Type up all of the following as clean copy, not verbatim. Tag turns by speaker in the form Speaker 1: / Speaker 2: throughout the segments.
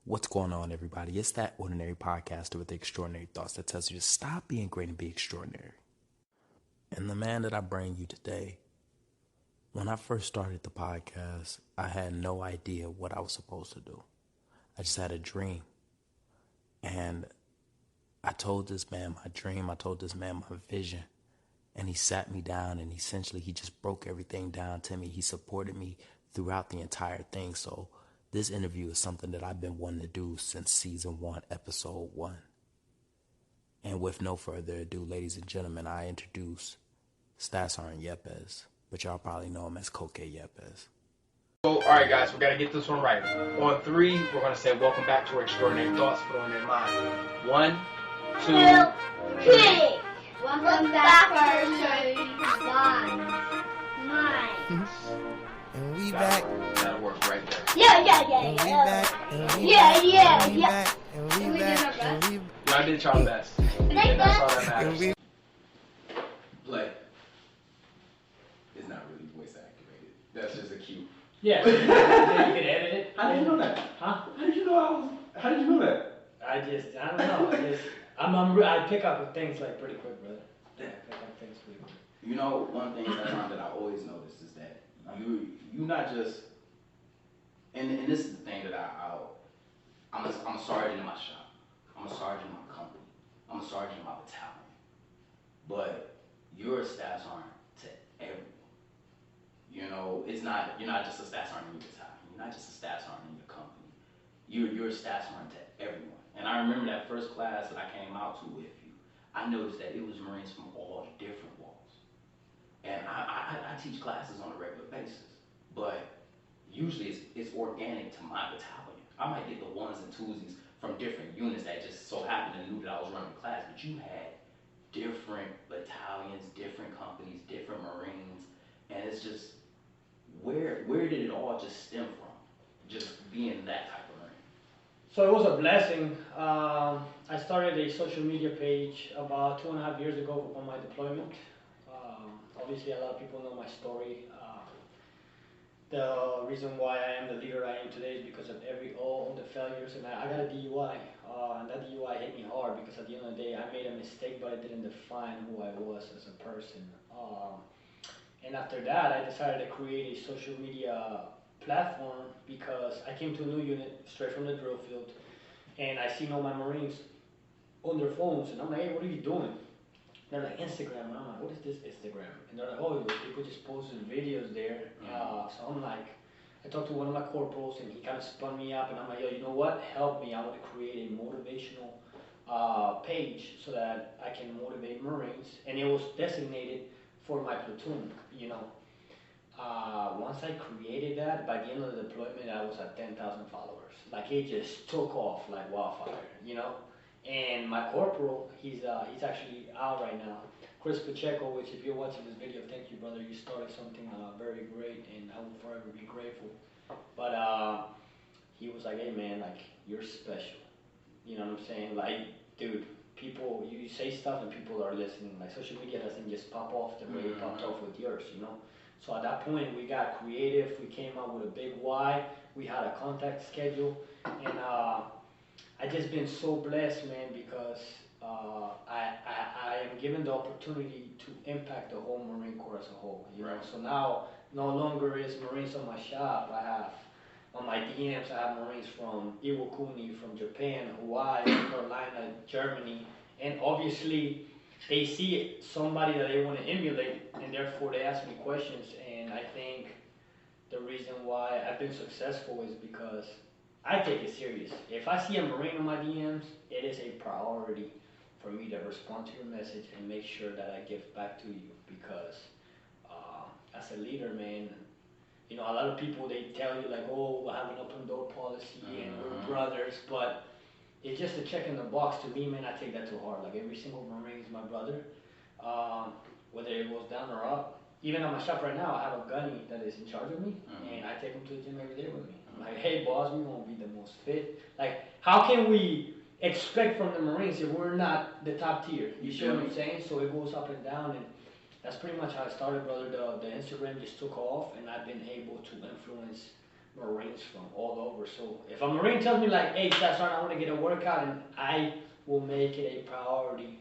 Speaker 1: What's going on, everybody? It's that ordinary podcaster with extraordinary thoughts that tells you to stop being great and be extraordinary. And the man that I bring you today, when I first started the podcast, I had no idea what I was supposed to do. I just had a dream. And I told this man my dream, I told this man my vision. And he sat me down and essentially he just broke everything down to me. He supported me throughout the entire thing. So this interview is something that I've been wanting to do since season 1, episode 1. And with no further ado, ladies and gentlemen, I introduce Koke Yepes, but y'all probably know him as Koke Yepes.
Speaker 2: So, alright guys, we gotta get this one right. On 3, we're gonna say welcome back to Extraordinary Thoughts, put on their mind. 1, 2, 3.
Speaker 3: Welcome back to Extraordinary Minds.
Speaker 4: And we back.
Speaker 2: That'll work right there.
Speaker 3: Yeah.
Speaker 4: And we back. And we
Speaker 3: Yeah.
Speaker 4: back. And we back. And we
Speaker 2: Y'all did y'all best. And that's all that matters. Play. It's not really voice activated. That's just a cue.
Speaker 5: Yeah, you can edit it.
Speaker 2: How did you know that?
Speaker 5: Huh?
Speaker 2: How did you know that?
Speaker 5: I don't know. I pick up with things like pretty quick, brother. I pick up things pretty quick.
Speaker 6: You know, one thing that I always notice is that you not just, and this is the thing that I'm a sergeant in my shop. I'm a sergeant in my company. I'm a sergeant in my battalion. But your staff sergeant to everyone. You know, you're not just a staff sergeant in your battalion. You're not just a staff sergeant in your company. You're a staff sergeant to everyone. And I remember that first class that I came out to with you. I noticed that it was Marines from all different walls. And I teach classes on a regular basis, but usually it's organic to my battalion. I might get the ones and twosies from different units that just so happened and knew that I was running the class, but you had different battalions, different companies, different Marines, and it's just, where did it all just stem from? Just being that type of Marine.
Speaker 5: So it was a blessing. I started a social media page about 2.5 years ago on my deployment. Obviously, a lot of people know my story. The reason why I am the leader I am today is because of all the failures, and I got a DUI, and that DUI hit me hard because at the end of the day, I made a mistake, but it didn't define who I was as a person. And after that, I decided to create a social media platform because I came to a new unit straight from the drill field, and I seen all my Marines on their phones, and I'm like, hey, what are you doing? They're like, Instagram, and I'm like, what is this Instagram? And they're like, oh, people just posting videos there. So I'm like, I talked to one of my corporals, and he kind of spun me up, and I'm like, yo, you know what? Help me. I want to create a motivational page so that I can motivate Marines, and it was designated for my platoon, you know. Once I created that, by the end of the deployment, I was at 10,000 followers. Like, it just took off like wildfire, you know. And my corporal, he's actually out right now. Chris Pacheco, which if you're watching this video, thank you, brother. You started something very great, and I will forever be grateful. But he was like, hey, man, like, you're special. You know what I'm saying? Like, dude, people, you say stuff and people are listening. Like, social media doesn't just pop off the way it popped off with yours, you know? So at that point, we got creative. We came up with a big why. We had a contact schedule. And I just been so blessed, man, because I am given the opportunity to impact the whole Marine Corps as a whole, you know? So now, no longer is Marines on my shop. I have, on my DMs, I have Marines from Iwakuni, from Japan, Hawaii, Carolina, Germany, and obviously they see somebody that they want to emulate, and therefore they ask me questions. And I think the reason why I've been successful is because I take it serious. If I see a Marine on my DMs, it is a priority for me to respond to your message and make sure that I give back to you, because as a leader, man, you know, a lot of people, they tell you like, oh, I have an open door policy and we're brothers, but it's just a check in the box. To me, man, I take that too hard. Like, every single Marine is my brother, whether it goes down or up. Even at my shop right now, I have a gunny that is in charge of me, and I take him to the gym every day with me. I'm like, hey, boss, we won't be the most fit. Like, how can we expect from the Marines if we're not the top tier? You see what I'm saying? So it goes up and down, and that's pretty much how it started, brother. The Instagram just took off, and I've been able to influence Marines from all over. So if a Marine tells me like, hey, Staff Sergeant, I want to get a workout, and I will make it a priority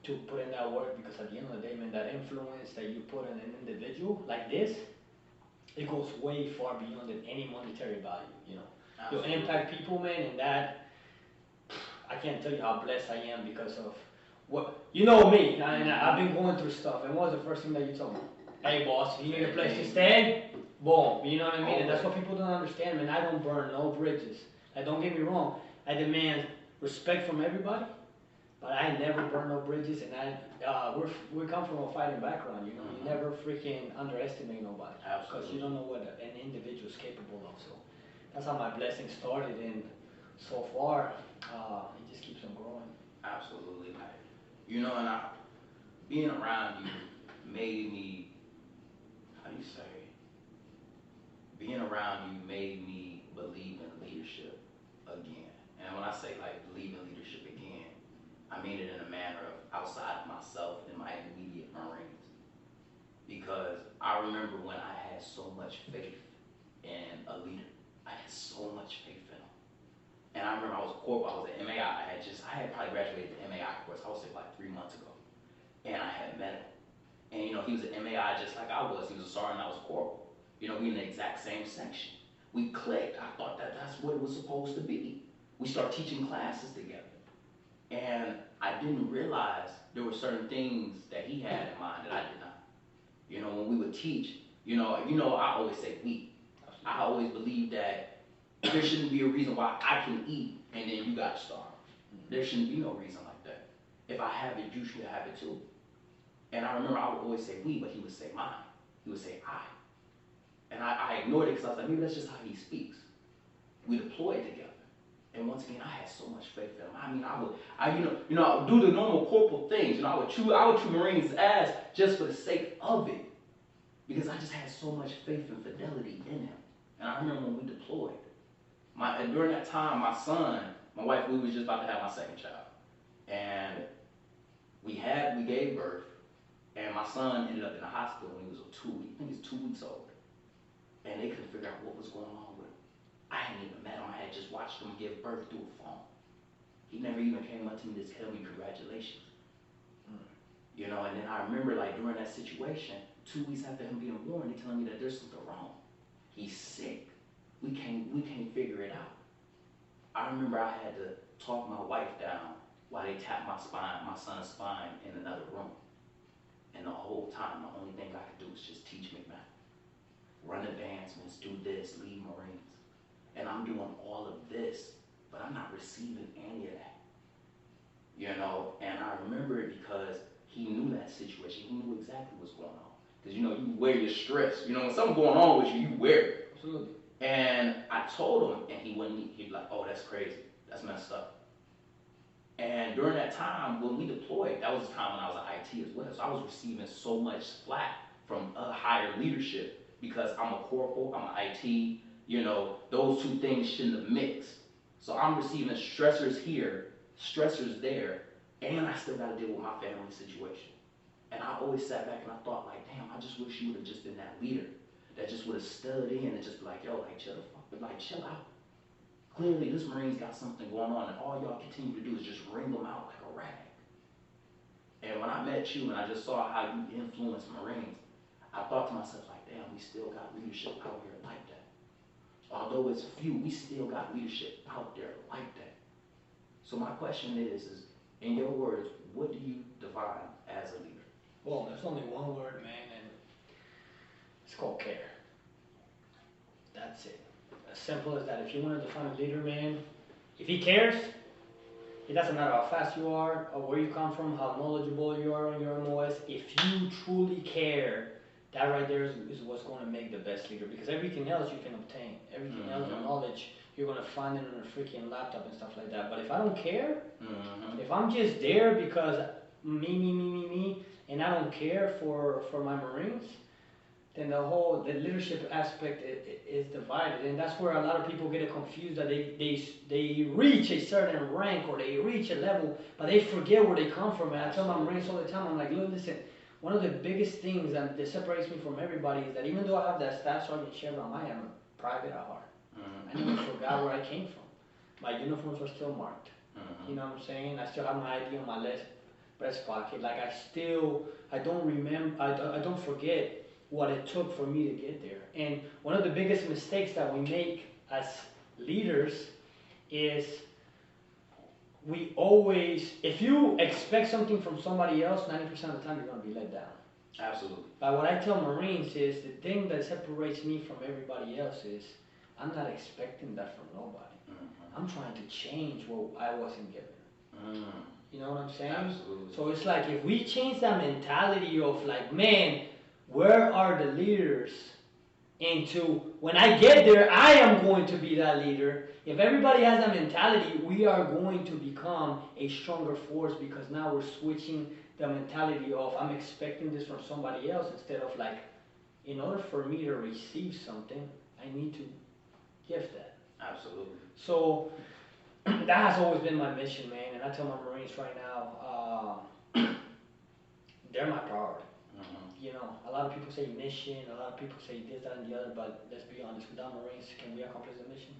Speaker 5: to put in that work, because at the end of the day, man, that influence that you put in an individual like this, it goes way far beyond than any monetary value, you know.
Speaker 6: Absolutely.
Speaker 5: You'll impact people, man, and that, I can't tell you how blessed I am because of what, you know me, and I've been going through stuff, and what was the first thing that you told me? Hey boss, if you need a place to stay, boom, you know what I mean? And that's what people don't understand, man. I don't burn no bridges. Like, don't get me wrong, I demand respect from everybody, but I never burn no bridges, and we come from a fighting background, you know. You never freaking underestimate nobody, because you don't know what an individual is capable of. So that's how my blessing started, and so far, it just keeps on growing.
Speaker 6: Absolutely, like, you know, and being around you made me, how do you say, being around you made me believe in leadership again. And when I say like believe in leadership again, I mean it in a manner of outside of myself and my immediate Marines. Because I remember when I had so much faith in a leader. I had so much faith in him. And I remember I was a corporal, I was at MAI. I had probably graduated the MAI course, I would say like 3 months ago. And I had met him. And you know, he was at MAI just like I was. He was a sergeant, I was a corporal. You know, we in the exact same section. We clicked. I thought that's what it was supposed to be. We started teaching classes together. And I didn't realize there were certain things that he had in mind that I did not. You know, when we would teach, you know, I always say we. I always believe that there shouldn't be a reason why I can eat and then you got to starve. There shouldn't be no reason like that. If I have it, you should have it too. And I remember I would always say we, but he would say mine. He would say I. And I ignored it because I was like, maybe that's just how he speaks. We deployed together. And once again, I had so much faith in him. I mean, I would do the normal corporal things. You know, I would chew Marines' ass just for the sake of it. Because I just had so much faith and fidelity in him. And I remember when we deployed, during that time, my son, my wife, we was just about to have my second child. And we gave birth, and my son ended up in the hospital when he was 2 weeks old. And they couldn't figure out what was going on with him. I hadn't even met him. I had just watched him give birth through a phone. He never even came up to me to tell me congratulations. You know, and then I remember like during that situation, 2 weeks after him being born, they telling me that there's something wrong. He's sick. We can't figure it out. I remember I had to talk my wife down while they tapped my son's spine in another room. And the whole time, the only thing I could do was just teach McMahon. Run advancements, do this, lead Marines. And I'm doing all of this, but I'm not receiving any of that. You know, and I remember it because he knew that situation. He knew exactly what's going on. Because, you know, you wear your stress. You know, when something's going on with you, you wear it.
Speaker 5: Absolutely.
Speaker 6: And I told him, and he'd be like, oh, that's crazy. That's messed up. And during that time, when we deployed, that was the time when I was at IT as well. So I was receiving so much flack from higher leadership because I'm a corporal, I'm an IT, you know, those two things shouldn't have mixed. So I'm receiving stressors here, stressors there, and I still got to deal with my family situation. And I always sat back and I thought like, damn, I just wish you would have just been that leader that just would have stood in and just be like, yo, like chill the fuck, but like chill out. Clearly this Marine's got something going on and all y'all continue to do is just wring them out like a rag. And when I met you and I just saw how you influence Marines, I thought to myself like, damn, we still got leadership out here like that. Although it's few, we still got leadership out there like that. So my question is in your words, what do you define as a leader?
Speaker 5: Well, there's only one word, man, and it's called care. That's it. As simple as that. If you want to define a leader, man, if he cares, it doesn't matter how fast you are or where you come from, how knowledgeable you are on your MOS. If you truly care, that right there is what's going to make the best leader. Because everything else you can obtain. Everything else, the knowledge, you're going to find it on a freaking laptop and stuff like that. But if I don't care, if I'm just there because me, and I don't care for my Marines, then the leadership aspect is divided. And that's where a lot of people get it confused, that they reach a certain rank or they reach a level, but they forget where they come from. And I tell my Marines all the time, I'm like, look, listen, one of the biggest things that separates me from everybody is that even though I have that staff sergeant chevron, I am a private at heart. I never forgot where I came from. My uniforms are still marked. You know what I'm saying? I still have my ID on my left breast pocket. Like I don't remember, I don't forget what it took for me to get there. And one of the biggest mistakes that we make as leaders is we always, if you expect something from somebody else, 90% of the time you're going to be let down.
Speaker 6: Absolutely.
Speaker 5: But what I tell Marines is the thing that separates me from everybody else is I'm not expecting that from nobody. I'm trying to change what I wasn't given. You know what I'm saying?
Speaker 6: Absolutely.
Speaker 5: So it's like if we change that mentality of like, man, where are the leaders? Into when I get there, I am going to be that leader. If everybody has that mentality, we are going to become a stronger force because now we're switching the mentality of I'm expecting this from somebody else instead of like, in order for me to receive something, I need to give that.
Speaker 6: Absolutely.
Speaker 5: So that has always been my mission, man. And I tell my Marines right now, they're my priority. You know, a lot of people say mission, a lot of people say this, that, and the other, but let's be honest, without Marines, can we accomplish the mission?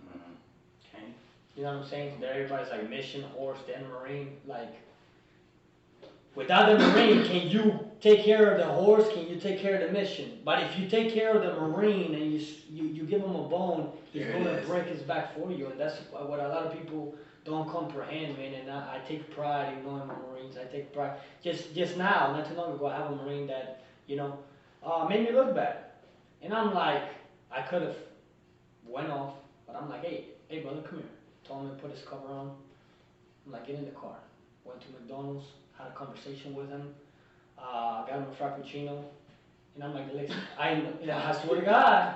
Speaker 6: Okay.
Speaker 5: You know what I'm saying? So everybody's like mission, horse, then Marine. Like, without the Marine, can you take care of the horse? Can you take care of the mission? But if you take care of the Marine and you give him a bone, he's going to break his back for you. And that's what a lot of people don't comprehend, man. And I take pride in knowing my Marines. I take pride. Just now, not too long ago, I have a Marine that, you know, made me look bad. And I'm like, I could have went off, but I'm like, hey brother, come here. Told him to put his cover on. I'm like, get in the car. Went to McDonald's, had a conversation with him, got him a Frappuccino, and I'm like, listen, I swear to God,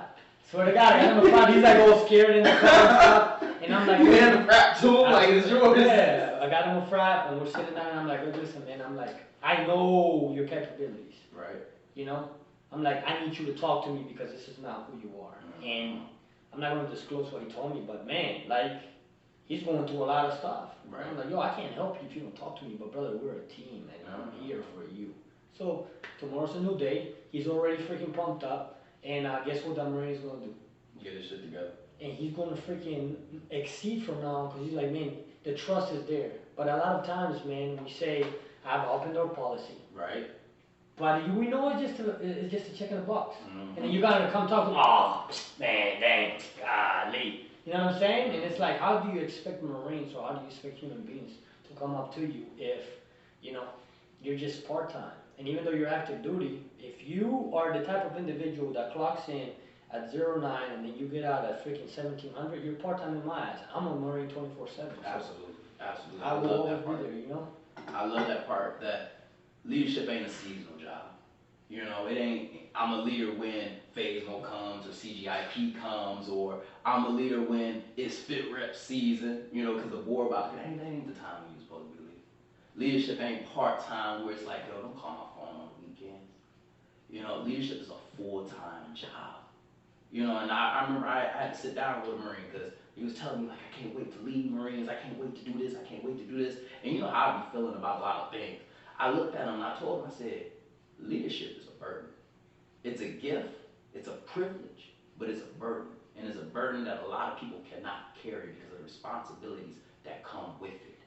Speaker 5: I got him a Frap. He's like all scared in the car and stuff, and I'm like,
Speaker 6: you had the Frap too? Like, it's yours?
Speaker 5: Yeah, I got him a Frap, and we're sitting down, and I'm like, listen, man, I'm like, I know your capabilities.
Speaker 6: Right.
Speaker 5: You know? I'm like, I need you to talk to me because this is not who you are. And I'm not going to disclose what he told me, but man, like, he's going through a lot of stuff.
Speaker 6: Right.
Speaker 5: I'm like, yo, I can't help you if you don't talk to me, but brother, we're a team, and I'm here for you. So, tomorrow's a new day. He's already freaking pumped up, and guess what that Marine's going to do?
Speaker 6: Get his shit together.
Speaker 5: And he's going to freaking exceed from now on, because he's like, man, the trust is there. But a lot of times, man, we say, I have an open door policy.
Speaker 6: Right.
Speaker 5: But we know it's just a check in the box. And then you gotta come talk to them, oh, man, thanks, golly. You know what I'm saying? And it's like, how do you expect Marines or how do you expect human beings to come up to you if, you know, you're just part-time? And even though you're active duty, if you are the type of individual that clocks in at 09 and then you get out at freaking 1700, you're part-time in my eyes. I'm a Marine 24/7.
Speaker 6: Absolutely. Absolutely.
Speaker 5: I will always be there, you know?
Speaker 6: I love that part, that leadership ain't a seasonal job. You know, it ain't, I'm a leader when phase-mo comes or CGIP comes, or I'm a leader when it's fit rep season, you know, because the war about, that ain't the time you're supposed to be leading. Leadership ain't part-time where it's like, yo, don't call my phone on the weekends. You know, leadership is a full-time job. You know, and I remember I had to sit down with a Marine because he was telling me, like, I can't wait to lead Marines, I can't wait to do this, I can't wait to do this. And you know how I be feeling about a lot of things. I looked at him and I told him, I said, leadership is a burden. It's a gift, it's a privilege, but it's a burden. And it's a burden that a lot of people cannot carry because of the responsibilities that come with it.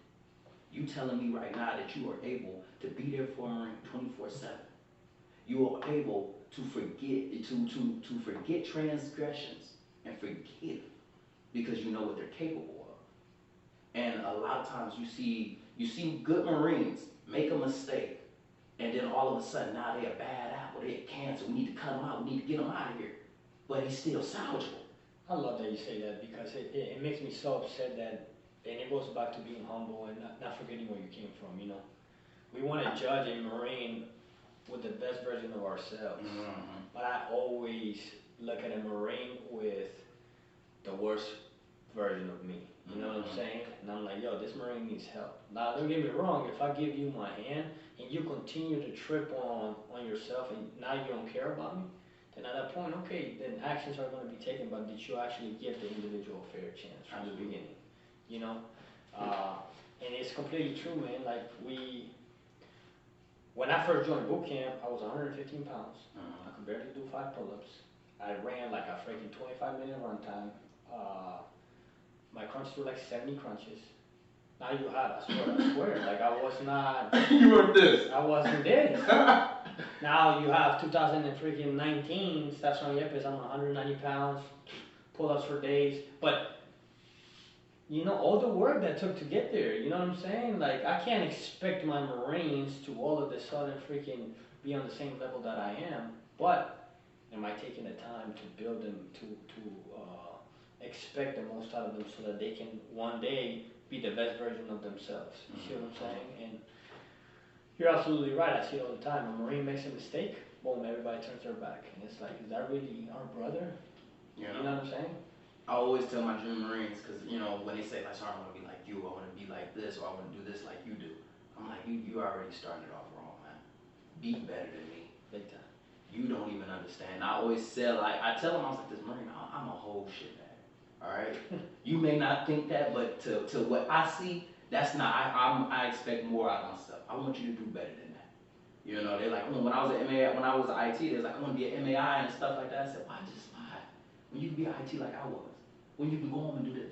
Speaker 6: You telling me right now that you are able to be there for a Marine 24/7. You are able to forget transgressions and forgive because you know what they're capable of. And a lot of times you see good Marines make a mistake, and then all of a sudden now they're a bad apple, they're cancer, we need to cut them out, we need to get them out of here. But he's still salvageable.
Speaker 5: I love that you say that because it makes me so upset that, and it goes back to being humble and not forgetting where you came from, you know. We want to judge a Marine with the best version of ourselves. But I always look at a Marine with the worst version of me. You know what I'm saying? And I'm like, yo, this Marine needs help. Now, don't get me wrong. If I give you my hand and you continue to trip on yourself and now you don't care about me, then at that point, okay, then actions are going to be taken, but did you actually give the individual a fair chance from the beginning? You know? And it's completely true, man. Like, when I first joined boot camp, I was 115 pounds. I could barely do 5 pull-ups. I ran like a freaking 25-minute run time. My crunches were like 70 crunches. Now you have, I swear, like I was not.
Speaker 6: You were this.
Speaker 5: I wasn't this. Now you have 2019 stats on Yepes. I'm 190 pounds, pull-ups for days. But you know all the work that took to get there. You know what I'm saying? Like I can't expect my Marines to all of a sudden freaking be on the same level that I am. But am I taking the time to build them to expect the most out of them so that they can one day be the best version of themselves? You see what I'm saying? And you're absolutely right. I see it all the time. A Marine makes a mistake, boom, everybody turns their back. And it's like, is that really our brother? You know what I'm saying?
Speaker 6: I always tell my junior Marines, because, you know, when they say, like, sorry, I want to be like you, I want to be like this, or I want to do this like you do. I'm like, you already started off wrong, man. Be better than me.
Speaker 5: Big time.
Speaker 6: You don't even understand. I always say, like, I tell them, I was like, this Marine, I'm a whole shit bag. All right? You may not think that, but to what I see, that's not, I expect more out of myself. I want you to do better than that. You know, they're like, when I was at MAI, when I was at IT, they was like, I want to be at MAI and stuff like that. I said, why just why? When you can be at IT like I was. When you can go home and do this.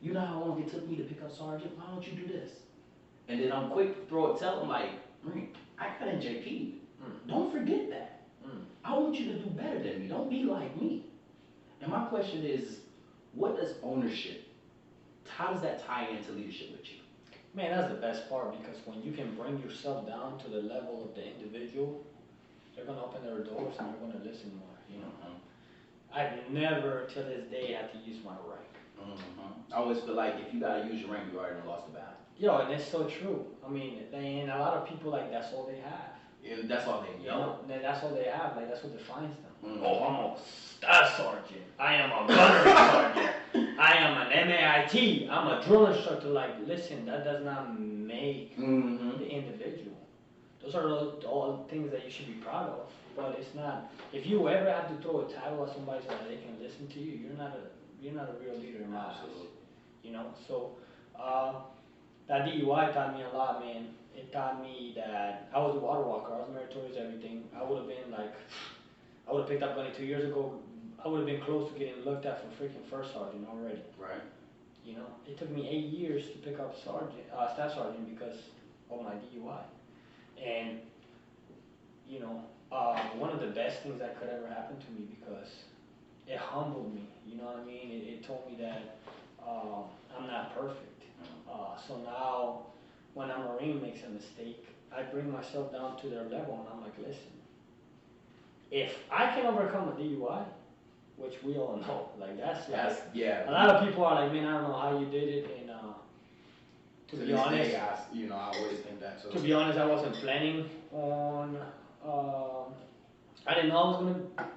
Speaker 6: You know how long it took me to pick up sergeant? Why don't you do this? And then I'm quick to tell them like, Marine, I got in JP. Don't forget that. I want you to do better than me. Don't be like me. And my question is, what does ownership, how does that tie into leadership with you?
Speaker 5: Man, that's the best part, because when you can bring yourself down to the level of the individual, they're going to open their doors and they're going to listen more, you know. I've never, till this day, had to use my rank.
Speaker 6: I always feel like if you got to use your rank, you already lost the battle.
Speaker 5: Yo, and it's so true. I mean, and a lot of people, like, that's all they have.
Speaker 6: And that's all they know.
Speaker 5: That's all they have. Like, that's what defines them.
Speaker 6: Oh,
Speaker 5: I'm a staff sergeant. I am a gunnery sergeant. I am an MAIT. I'm a drill instructor. Like, listen, that does not make the individual. Those are all things that you should be proud of. But it's not. If you ever have to throw a title at somebody so that they can listen to you, you're not a real leader in my eyes. You know. So that DUI taught me a lot, man. It taught me that I was a water walker. I was meritorious, everything. I would have been like, I would have picked up gunny 2 years ago. I would have been close to getting looked at for freaking first sergeant already.
Speaker 6: Right.
Speaker 5: You know, it took me 8 years to pick up staff sergeant because of my DUI. And you know, one of the best things that could ever happen to me, because it humbled me. You know what I mean? It told me that I'm not perfect. So now, when a Marine makes a mistake, I bring myself down to their level, and I'm like, listen, if I can overcome a DUI, which we all know, like that's
Speaker 6: yeah.
Speaker 5: A lot of people are like, man, I don't know how you did it, and to be honest,
Speaker 6: day, I always think that. So.
Speaker 5: To be honest, I wasn't planning on. I didn't know I was gonna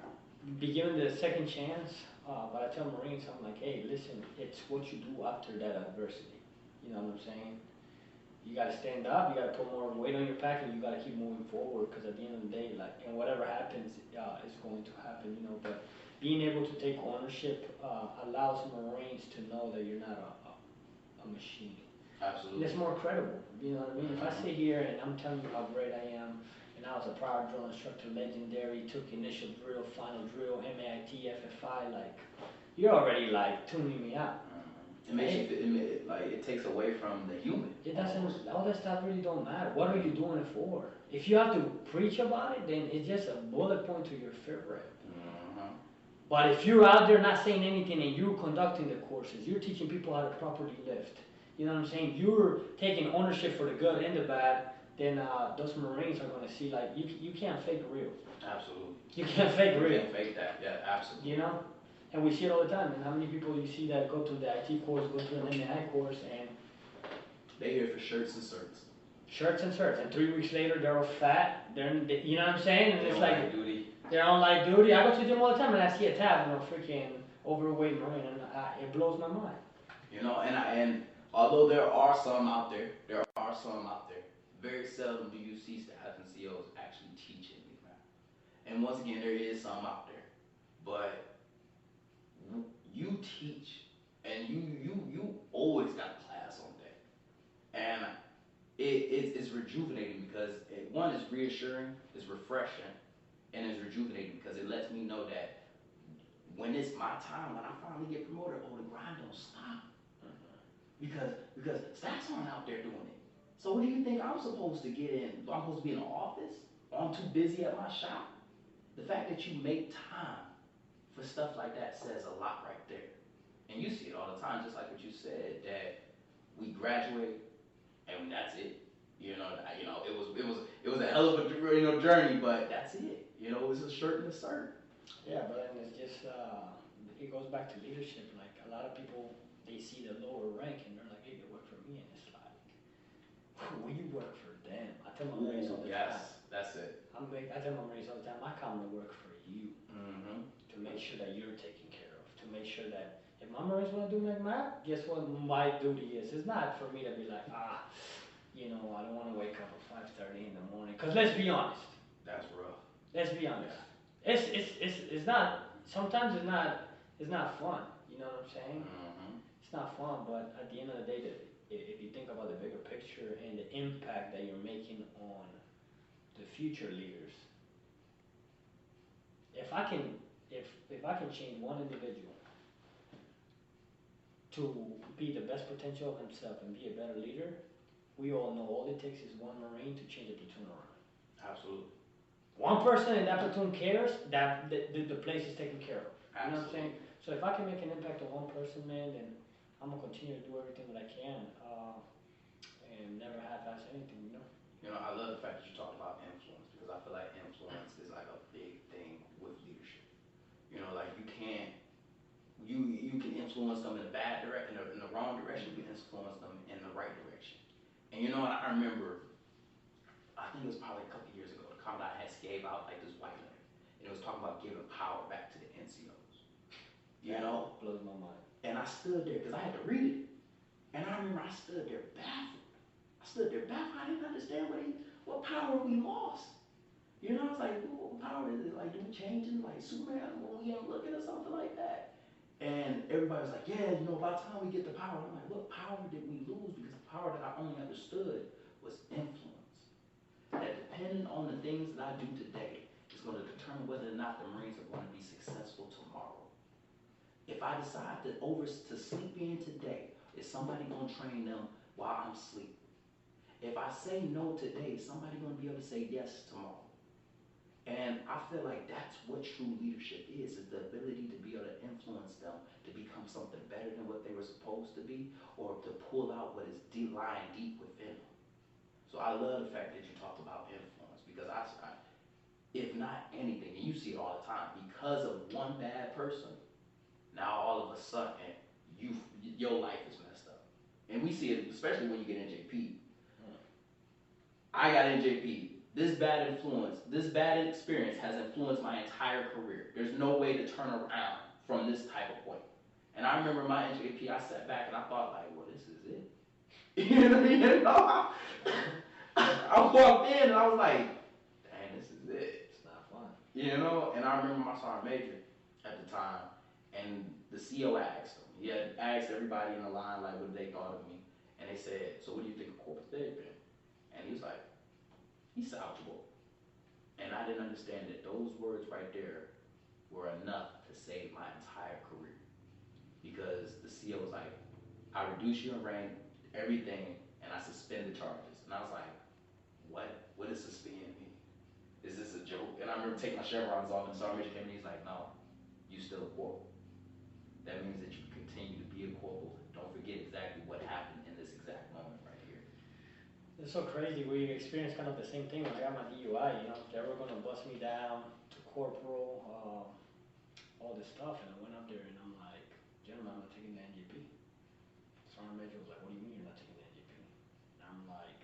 Speaker 5: be given the second chance, but I tell Marines, I'm like, hey, listen, it's what you do after that adversity. You know what I'm saying? You got to stand up, you got to put more weight on your back, and you got to keep moving forward, because at the end of the day, like, and whatever happens, is going to happen, you know. But being able to take ownership allows Marines to know that you're not a machine.
Speaker 6: Absolutely.
Speaker 5: And it's more credible, you know what I mean? If I sit here and I'm telling you how great I am, and I was a prior drill instructor, legendary, took initial drill, final drill, MAIT, FFI, like, you're already like tuning me out.
Speaker 6: It makes it takes away from the human.
Speaker 5: It doesn't. All that stuff really don't matter. What are you doing it for? If you have to preach about it, then it's just a bullet point to your favorite. But if you're out there not saying anything and you're conducting the courses, you're teaching people how to properly lift. You know what I'm saying? You're taking ownership for the good and the bad. Then those Marines are going to see, like, you can't fake real.
Speaker 6: Absolutely.
Speaker 5: You can't fake real.
Speaker 6: You can't fake that. Yeah, absolutely.
Speaker 5: You know. And we see it all the time. And how many people you see that go to the IT course, go to an MAI course, and
Speaker 6: they here for shirts and certs.
Speaker 5: Shirts and certs, and 3 weeks later they're all fat. You know what I'm saying? And it's like
Speaker 6: duty.
Speaker 5: They're on light duty. I go to the gym all the time, and I see a tab, freaking overweight Marine, and it blows my mind.
Speaker 6: You know, and although there are some out there, very seldom do you see staff and COs actually teaching these matters. And once again, there is some out there, but you teach, and you always got class on deck, and it's rejuvenating because one is reassuring, it's refreshing, and it's rejuvenating because it lets me know that when it's my time, when I finally get promoted, the grind don't stop. Because stacks aren't out there doing it. So what do you think I'm supposed to get in? I'm supposed to be in the office? Or I'm too busy at my shop? The fact that you make time for stuff like that says a lot right there. And you see it all the time, just like what you said, that we graduate and that's it. It was a hell of a journey, but that's it. It's a shirt and a shirt.
Speaker 5: Yeah, but then it's just it goes back to leadership. Like a lot of people, they see the lower rank and they're like, hey, they work for me, and it's like, well, you work for them. I tell my Marines all the time.
Speaker 6: Yes, that's it.
Speaker 5: I tell my Marines all the time, I come to work for you to make sure that you're taken care of. To make sure that if my Marines want to do McMath, guess what my duty is? It's not for me to be like, I don't want to wake up at 5:30 in the morning. Cause let's be honest.
Speaker 6: That's rough.
Speaker 5: Let's be honest. Yeah. It's not. Sometimes it's not fun. You know what I'm saying? It's not fun, but at the end of the day, if you think about the bigger picture and the impact that you're making on the future leaders, if I can change one individual to be the best potential of himself and be a better leader, we all know all it takes is one Marine to change a platoon around.
Speaker 6: Absolutely.
Speaker 5: One person in that platoon cares that the place is taken care of. You know what I'm saying? So if I can make an impact on one person, man, then I'm gonna continue to do everything that I can and never half-ass anything,
Speaker 6: I love the fact that you talked about influence, because I feel like influence is like a big thing with leadership. Like you can influence them in the bad direction, in the wrong direction. You can influence them in the right direction. And I remember, I think it was probably a couple years ago, the Commandant had gave out like this white letter, and it was talking about giving power back to the NCOs.
Speaker 5: Blows my mind.
Speaker 6: And I stood there because I had to read it, and I remember I stood there baffled. I didn't understand what power we lost. I was like, what power is it? Like, do we change it like Superman when we ain't looking or something like that? And everybody was like, yeah, by the time we get the power, I'm like, what power did we lose? Because the power that I only understood was influence. That depending on the things that I do today is going to determine whether or not the Marines are going to be successful tomorrow. If I decide to sleep in today, is somebody going to train them while I'm asleep? If I say no today, is somebody going to be able to say yes tomorrow? And I feel like that's what true leadership is the ability to be able to influence them to become something better than what they were supposed to be, or to pull out what is lying deep within them. So I love the fact that you talked about influence, because I if not anything, and you see it all the time, because of one bad person, now all of a sudden your life is messed up. And we see it especially when you get NJP. I got NJP. This bad experience has influenced my entire career. There's no way to turn around from this type of point. And I remember my NJP, I sat back and I thought like, well, this is it. I walked in and I was like, dang, this is it.
Speaker 5: It's not fun.
Speaker 6: And I remember my sergeant major at the time, and the CO asked him. He had asked everybody in the line like what they thought of me, and they said, so what do you think of Corporal Therapy? And he was like, he's salvageable. And I didn't understand that those words right there were enough to save my entire career. Because the CO was like, I reduce you in rank, everything, and I suspend the charges. And I was like, what? What does suspend mean? Is this a joke? And I remember taking my chevrons off, and the sergeant major came in, he's like, no, you still a corporal. That means that you continue to be a corporal. Don't forget exactly what happened in this exact moment right here.
Speaker 5: It's so crazy. We experienced kind of the same thing when I got my DUI. They were going to bust me down to corporal, all this stuff, and I went up there and I'm like, gentlemen, I'm not taking the NGP. Sergeant Major was like, what do you mean you're not taking the NGP? And I'm like,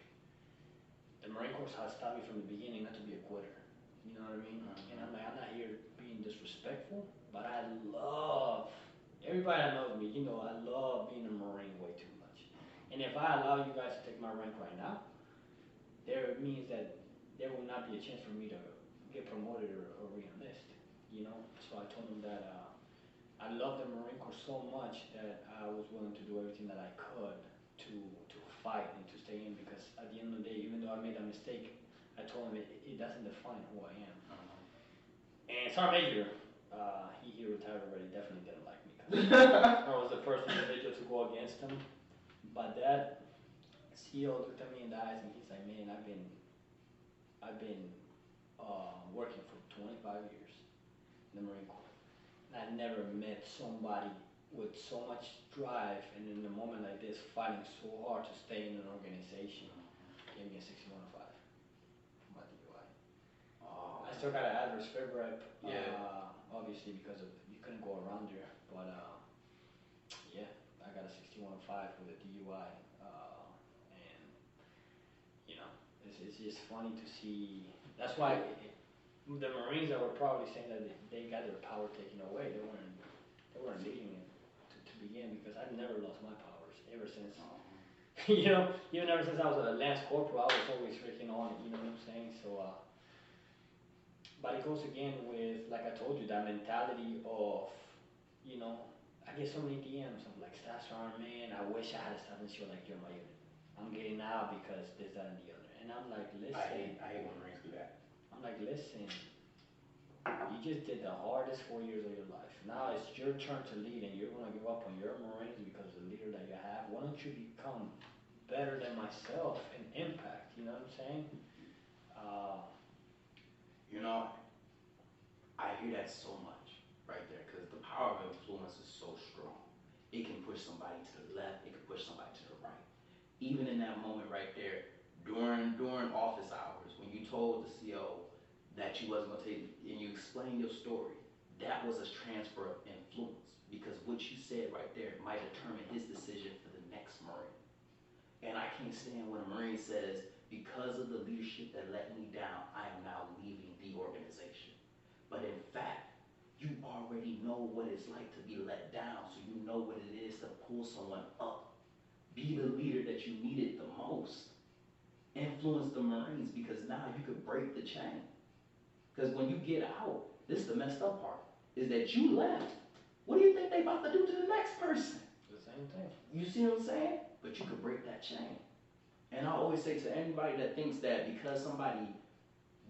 Speaker 5: the Marine Corps has taught me from the beginning not to be a quitter. You know what I mean? And I'm like, I'm not here being disrespectful, but I love, everybody that knows me, I love being a Marine way too much. And if I allow you guys to take my rank right now, there means that there will not be a chance for me to get promoted or re-enlist. So I told him that I love the Marine Corps so much that I was willing to do everything that I could to fight and to stay in, because at the end of the day, even though I made a mistake, I told him it doesn't define who I am. And Sergeant Major, he retired already. Definitely didn't like me. 'Cause I was the first individual to go against him. But that CEO looked at me in the eyes and he's like, man, I've been working for 25 years in the Marine Corps. And I never met somebody with so much drive and in a moment like this fighting so hard to stay in an organization. Gave me a 6105 for my DUI.
Speaker 6: Oh,
Speaker 5: I still got an adverse fib rep,
Speaker 6: Yeah.
Speaker 5: obviously because of you couldn't go around there, but yeah, I got a 6105 with a DUI, and you know, it's just funny to see. That's why the Marines that were probably saying that they got their power taken away. They weren't needing it to begin because I've never lost my powers ever since. You know, even ever since I was a Lance Corporal, I was always freaking on it. You know what I'm saying? So, but it goes again with, like I told you, that mentality of, you know, I get so many DMs. I'm like, Staff Sergeant, man, I wish I had a staff and show like you're my unit. I'm getting out because this, that, and the other. And I'm like, listen.
Speaker 6: I hate when Marines do that.
Speaker 5: I'm like, listen, you just did the hardest 4 years of your life. Now it's your turn to lead and you're going to give up on your Marines because of the leader that you have. Why don't you become better than myself and impact, you know what I'm saying?
Speaker 6: You know, I hear that so much right there because the power of influence is so strong. It can push somebody to the left, it can push somebody to the right. Even in that moment right there, during office hours, when you told the CO that you wasn't going to take, and you explained your story, that was a transfer of influence because what you said right there might determine his decision for the next Marine. And I can't stand when a Marine says, because of the leadership that let me down, I am now leaving the organization. But in fact, you already know what it's like to be let down, so you know what it is to pull someone up. Be the leader that you needed the most. Influence the Marines because now you could break the chain. Because when you get out, this is the messed up part, is that you left. What do you think they about to do to the next person?
Speaker 5: The same thing.
Speaker 6: You see what I'm saying? But you could break that chain. And I always say to anybody that thinks that because somebody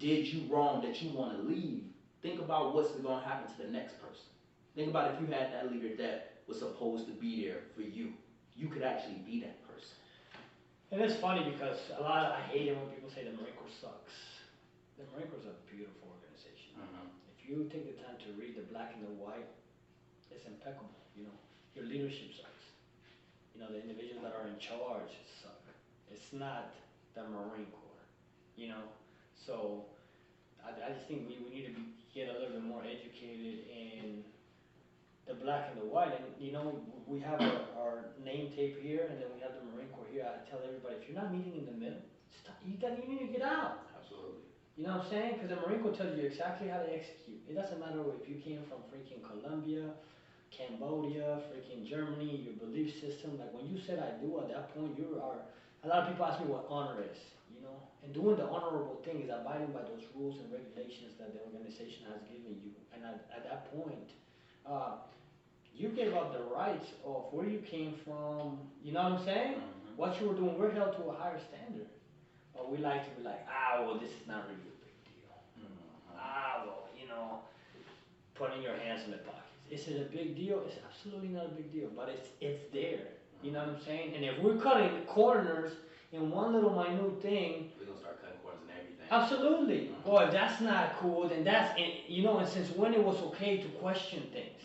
Speaker 6: did you wrong that you want to leave, think about what's going to happen to the next person. Think about if you had that leader that was supposed to be there for you. You could actually be that person.
Speaker 5: And it's funny because I hate it when people say the Marine Corps sucks. The Marine Corps is a beautiful organization. If you take the time to read the black and the white, it's impeccable. You know, your leadership sucks. You know, the individuals that are in charge suck. It's not the Marine Corps. You know, so I just think we need to get a little bit more educated in the black and the white. And you know, we have our name tape here, and then we have the Marine Corps here. I tell everybody, if you're not meeting in the middle, stop. You need to get out.
Speaker 6: Absolutely.
Speaker 5: You know what I'm saying? Because the Marine Corps tells you exactly how to execute. It doesn't matter if you came from freaking Colombia, Cambodia, freaking Germany, your belief system. Like when you said I do, at that point you are. A lot of people ask me what honor is, you know, and doing the honorable thing is abiding by those rules and regulations that the organization has given you. And at that point, you gave up the rights of where you came from. You know what I'm saying? What you were doing, we're held to a higher standard. But we like to be like, well, this is not really a big deal. Well, you know, putting your hands in the pockets. Is it a big deal? It's absolutely not a big deal, but it's there. You know what I'm saying? And if we're cutting corners in one little minute thing,
Speaker 6: We're going to start cutting corners and everything.
Speaker 5: Absolutely. Boy, if that's not cool, then that's, you know, and since when it was okay to question things.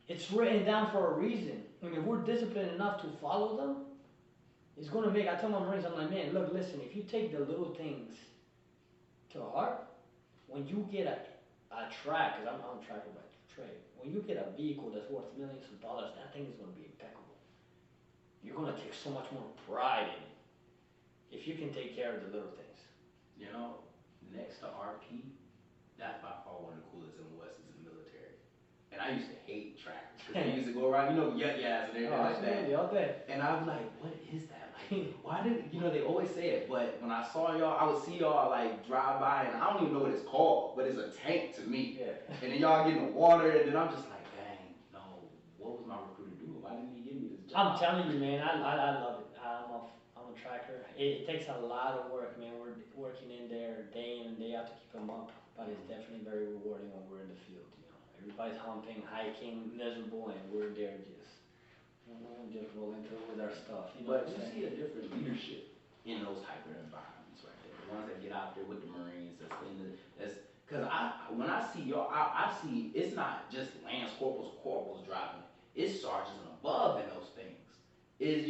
Speaker 5: It's written down for a reason. And if we're disciplined enough to follow them, it's going to make, I tell my Marines, I'm like, man, look, listen, if you take the little things to heart, when you get a track, because I'm a tracker by trade, when you get a vehicle that's worth millions of dollars, that thing is going to be impeccable. You're going to take so much more pride in it if you can take care of the little things.
Speaker 6: You know, next to RP, that's by far one of the coolest in the West is the military. And I used to hate tractors because they used to go around, you know, and everything like that.
Speaker 5: All day.
Speaker 6: And I was like, what is that? Like, why did, you know, they always say it, but when I saw y'all, I would see y'all like drive by and I don't even know what it's called, but it's a tank to me.
Speaker 5: Yeah.
Speaker 6: And then y'all getting the water and then I'm just like, dang, no, what was my recruiter doing? Why didn't he give me this job?
Speaker 5: I'm telling you, man, I love it. I'm a tracker. It takes a lot of work, man. We're working in there day in and day out to keep them up, but it's definitely very rewarding when we're in the field, you know. Everybody's humping, hiking, miserable, and we're there just rolling through with our stuff. You know
Speaker 6: But
Speaker 5: what I'm
Speaker 6: you
Speaker 5: saying?
Speaker 6: see a different leadership in those type of environments right there. The ones that get out there with the Marines, because when I see y'all, I see it's not just Lance corporals driving it. It's sergeants and above in those things.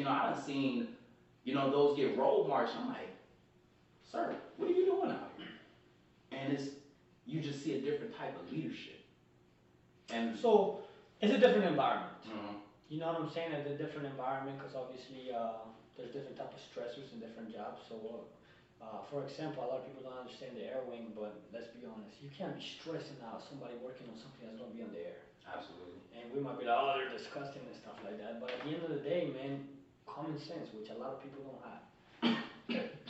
Speaker 6: I done seen, those get road marched. I'm like, sir, what are you doing out here? And you just see a different type of leadership. And
Speaker 5: So it's a different environment.
Speaker 6: Mhm.
Speaker 5: You know what I'm saying? It's a different environment because obviously there's different type of stressors in different jobs. So, for example, a lot of people don't understand the air wing, but let's be honest, you can't be stressing out somebody working on something that's going to be on the air.
Speaker 6: Absolutely.
Speaker 5: And we might be like, oh, they're disgusting and stuff like that. But at the end of the day, man, common sense, which a lot of people don't have,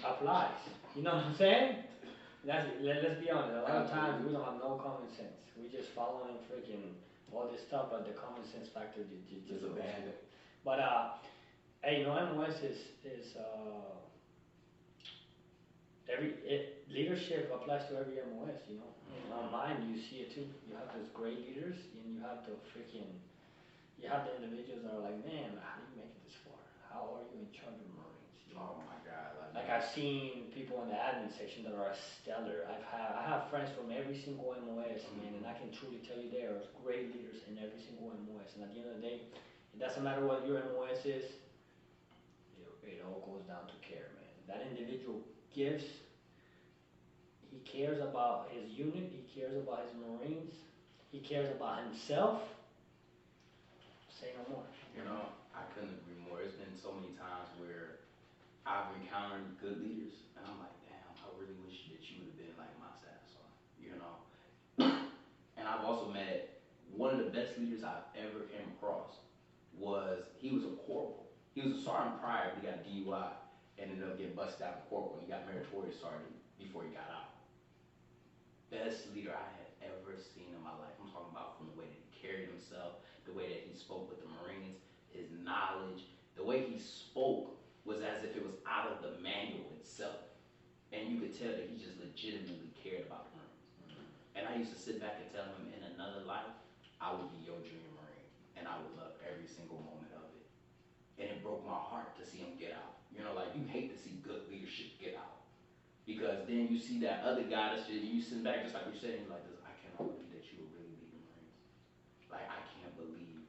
Speaker 5: applies. You know what I'm saying? Let's be honest, a lot of times we don't have no common sense. We just following freaking all this stuff, but the common sense factor just
Speaker 6: abandoned.
Speaker 5: But hey, MOS is leadership applies to every MOS. And online you see it too. You have those great leaders, and you have the individuals that are like, man, how do you make it this far? How are you in charge of Marines?
Speaker 6: Oh my God!
Speaker 5: Like I've seen people in the admin section that are stellar. I have friends from every single MOS, man, and I can truly tell you there are great leaders in every single MOS. And at the end of the day, it doesn't matter what your MOS is. It all goes down to care, man. That individual gives. He cares about his unit. He cares about his Marines. He cares about himself. Say no more.
Speaker 6: I couldn't agree more. There's been so many times where I've encountered good leaders, and I'm like, damn, I really wish that you would have been like my staff sergeant, And I've also met one of the best leaders I've ever came across. He was a corporal. He was a sergeant prior, but he got a DUI, and ended up getting busted out in corporal, and he got meritorious sergeant before he got out. Best leader I had ever seen in my life. I'm talking about from the way that he carried himself, the way that he spoke with the Marines, his knowledge, the way he spoke was as if it was out of the manual itself. And you could tell that he just legitimately cared about the Marines. And I used to sit back and tell him, in another life, I would be your junior Marine, and I would love every single moment of it. And it broke my heart to see him get out. You hate to see good leadership get out. Because then you see that other guy that's just, you sit back just like you're saying, like this, I cannot believe that you would really lead the Marines. Like, I can't believe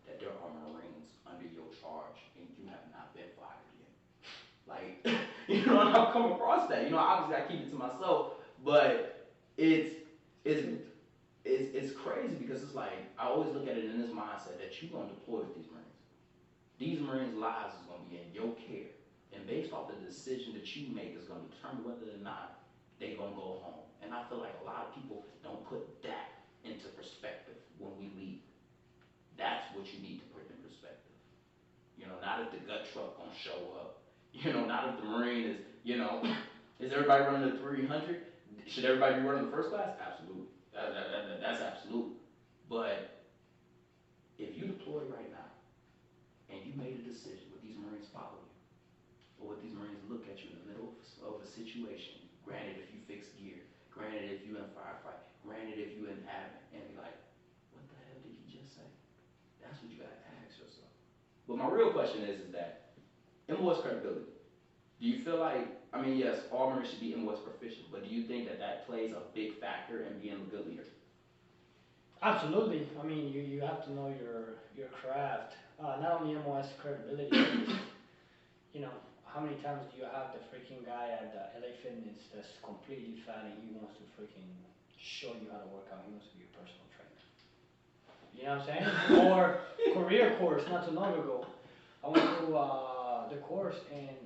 Speaker 6: that there are Marines under your charge and you have not been fired yet. Like, and I've come across that. Obviously I keep it to myself, but it's crazy because it's like, I always look at it in this mindset that you're going to deploy with these Marines. These Marines' lives is going to be in your care. And based off the decision that you make is going to determine whether or not they're going to go home. And I feel like a lot of people don't put that into perspective when we leave. That's what you need to put in perspective. Not if the gut truck going to show up. Not if the Marine is, is everybody running the 300? Should everybody be running the first class? Absolutely. That's absolute. But if you deploy right now and you made a decision, would these Marines follow you? Or would these Marines look at you in the middle of a situation, granted if you fix gear, granted if you in a firefight, granted if you in admin, and be like, what the hell did he just say? That's what you gotta ask yourself. But my real question is that, MOS credibility. Do you feel like, yes, all Marines should be MOS proficient, but do you think that plays a big factor in being a good leader?
Speaker 5: Absolutely. You have to know your craft. Not only MOS credibility, how many times do you have the freaking guy at the LA Fitness that's completely fat and he wants to freaking show you how to work out? He wants to be your personal trainer. You know what I'm saying? Or career course, not too long ago. I went through the course and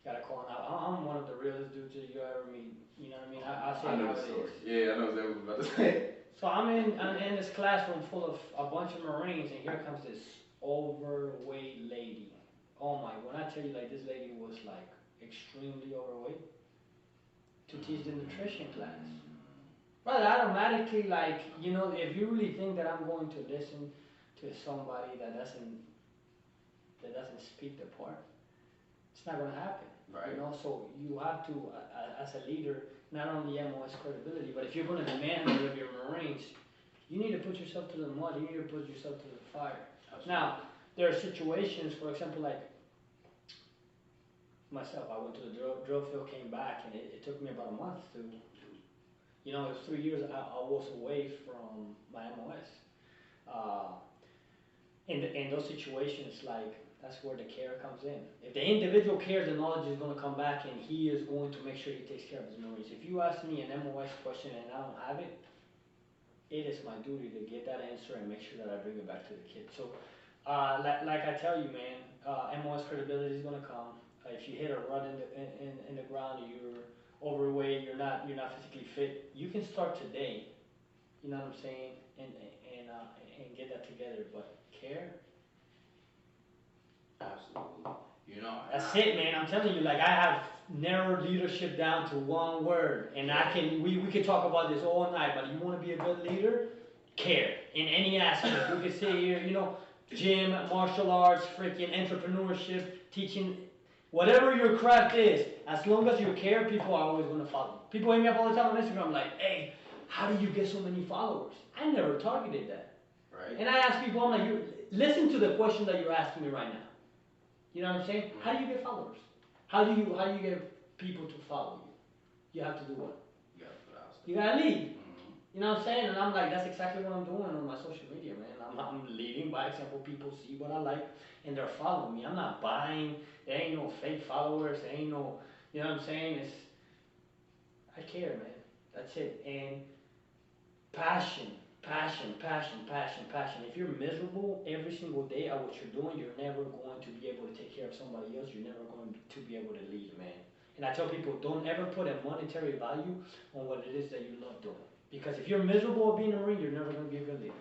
Speaker 5: gotta call him out. I'm one of the realest dudes that you ever meet. You know what I say
Speaker 6: I know
Speaker 5: how
Speaker 6: the
Speaker 5: it
Speaker 6: story.
Speaker 5: is.
Speaker 6: Yeah, I know exactly what I'm about to say.
Speaker 5: So I'm in this classroom full of a bunch of Marines, and here comes this overweight lady. Oh my, when I tell you, like, this lady was like extremely overweight to teach the nutrition class. But automatically, like, if you really think that I'm going to listen to somebody that doesn't speak the part, it's not going to happen.
Speaker 6: Right.
Speaker 5: So you have to, as a leader, not only MOS credibility, but if you're going to demand of your Marines, You need to put yourself to the mud. You need to put yourself to the fire.
Speaker 6: Absolutely.
Speaker 5: Now, there are situations, for example, like myself, I went to the drill field, came back, and it took me about a month to, it was 3 years I was away from my MOS. In those situations, like, that's where the care comes in. If the individual cares, the knowledge is going to come back, and he is going to make sure he takes care of his Marines. If you ask me an MOS question and I don't have it, it is my duty to get that answer and make sure that I bring it back to the kid. So, like I tell you, man, MOS credibility is going to come. If you hit a rut in the ground, you're overweight, you're not physically fit, you can start today. You know what I'm saying, and get that together. But care.
Speaker 6: Absolutely.
Speaker 5: That's it, man. I'm telling you, like, I have narrowed leadership down to one word, and we could talk about this all night. But you want to be a good leader, care in any aspect. We could sit here, gym, martial arts, freaking entrepreneurship, teaching, whatever your craft is. As long as you care, people are always going to follow you. People hit me up all the time on Instagram, like, hey, how do you get so many followers? I never targeted that.
Speaker 6: Right.
Speaker 5: And I ask people, I'm like, listen to the question that you're asking me right now. You know what I'm saying?
Speaker 6: Mm-hmm.
Speaker 5: How do you get followers? How do you get people to follow you? You have to do what?
Speaker 6: You gotta put out stuff.
Speaker 5: You gotta lead.
Speaker 6: Mm-hmm.
Speaker 5: You know what I'm saying? And I'm like, that's exactly what I'm doing on my social media, man. I'm leading by example. People see what I like and they're following me. I'm not buying. There ain't no fake followers. There ain't no, you know what I'm saying? I care, man. That's it. And passion. If you're miserable every single day at what you're doing, you're never going to be able to take care of somebody else. You're never going to be able to lead, man. And I tell people, don't ever put a monetary value on what it is that you love doing. Because if you're miserable being a Marine, you're never going to be a good leader.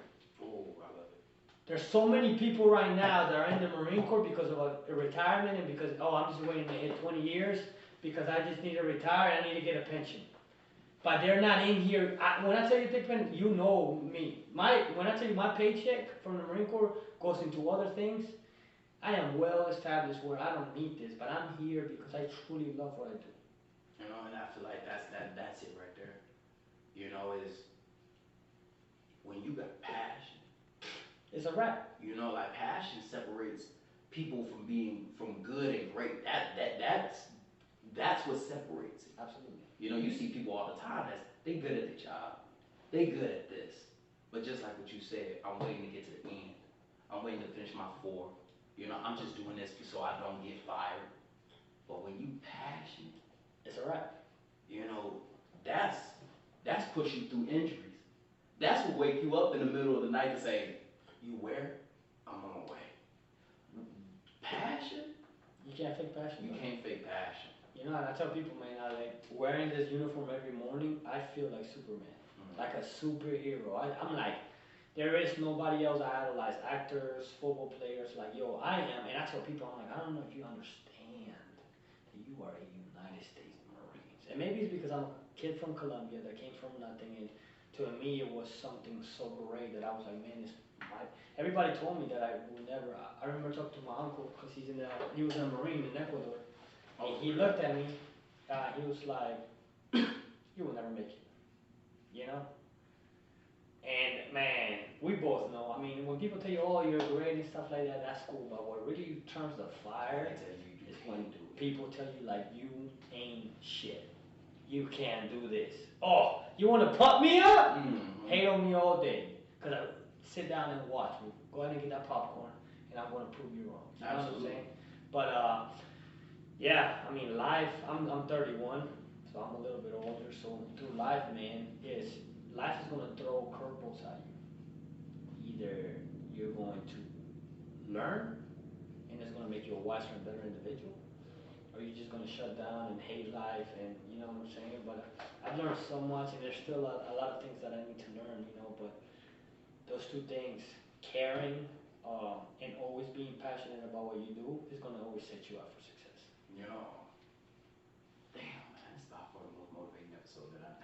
Speaker 6: Oh, I love it.
Speaker 5: There's so many people right now that are in the Marine Corps because of a retirement and because, I'm just waiting to hit 20 years because I just need to retire and I need to get a pension. But they're not in here. When I tell you take pension, you know me. When I tell you my paycheck from the Marine Corps goes into other things, I am well established where I don't need this, but I'm here because I truly love what I do.
Speaker 6: And I feel like that's it right there. Is when you got passion.
Speaker 5: It's a wrap.
Speaker 6: Like passion separates people from good and great. That's what separates it.
Speaker 5: Absolutely.
Speaker 6: You see people all the time they good at the job. They good at this. But just like what you said, I'm waiting to get to the end. I'm waiting to finish my 4. I'm just doing this so I don't get fired. But when you passionate,
Speaker 5: it's a wrap.
Speaker 6: That's push you through injuries. That's what wake you up in the middle of the night to say, you where? I'm on my way. Passion?
Speaker 5: You can't fake passion.
Speaker 6: You can't fake passion.
Speaker 5: And I tell people, man, like wearing this uniform every morning, I feel like Superman, like a superhero. I'm like, there is nobody else I idolize. Actors, football players, like, I am. And I tell people, I'm like, I don't know if you understand that you are a United States Marines. And maybe it's because I'm a kid from Colombia that came from nothing, and to me it was something so great that I was like, man, everybody told me that I would never. I remember talking to my uncle because he was a Marine in Ecuador. And he looked at me, he was like, you will never make it, And man, we both know, when people tell you, oh, you're great and stuff like that, that's cool, but what really turns the fire is when people tell you, like, you ain't shit. You can't do this. Oh, you want to pump me up?
Speaker 6: Mm-hmm.
Speaker 5: Hate on me all day. Because I sit down and watch me. Go ahead and get that popcorn, and I'm going to prove you wrong. You know what I'm saying? But, yeah, life, I'm 31, so I'm a little bit older, so through life, man, life is going to throw curveballs at you. Either you're going to learn, and it's going to make you a wiser and better individual, or you're just going to shut down and hate life, and you know what I'm saying? But I've learned so much, and there's still a lot of things that I need to learn, but those two things, caring and always being passionate about what you do, is going to always set you up for success.
Speaker 6: Damn, man, it's by far the most motivating episode that I've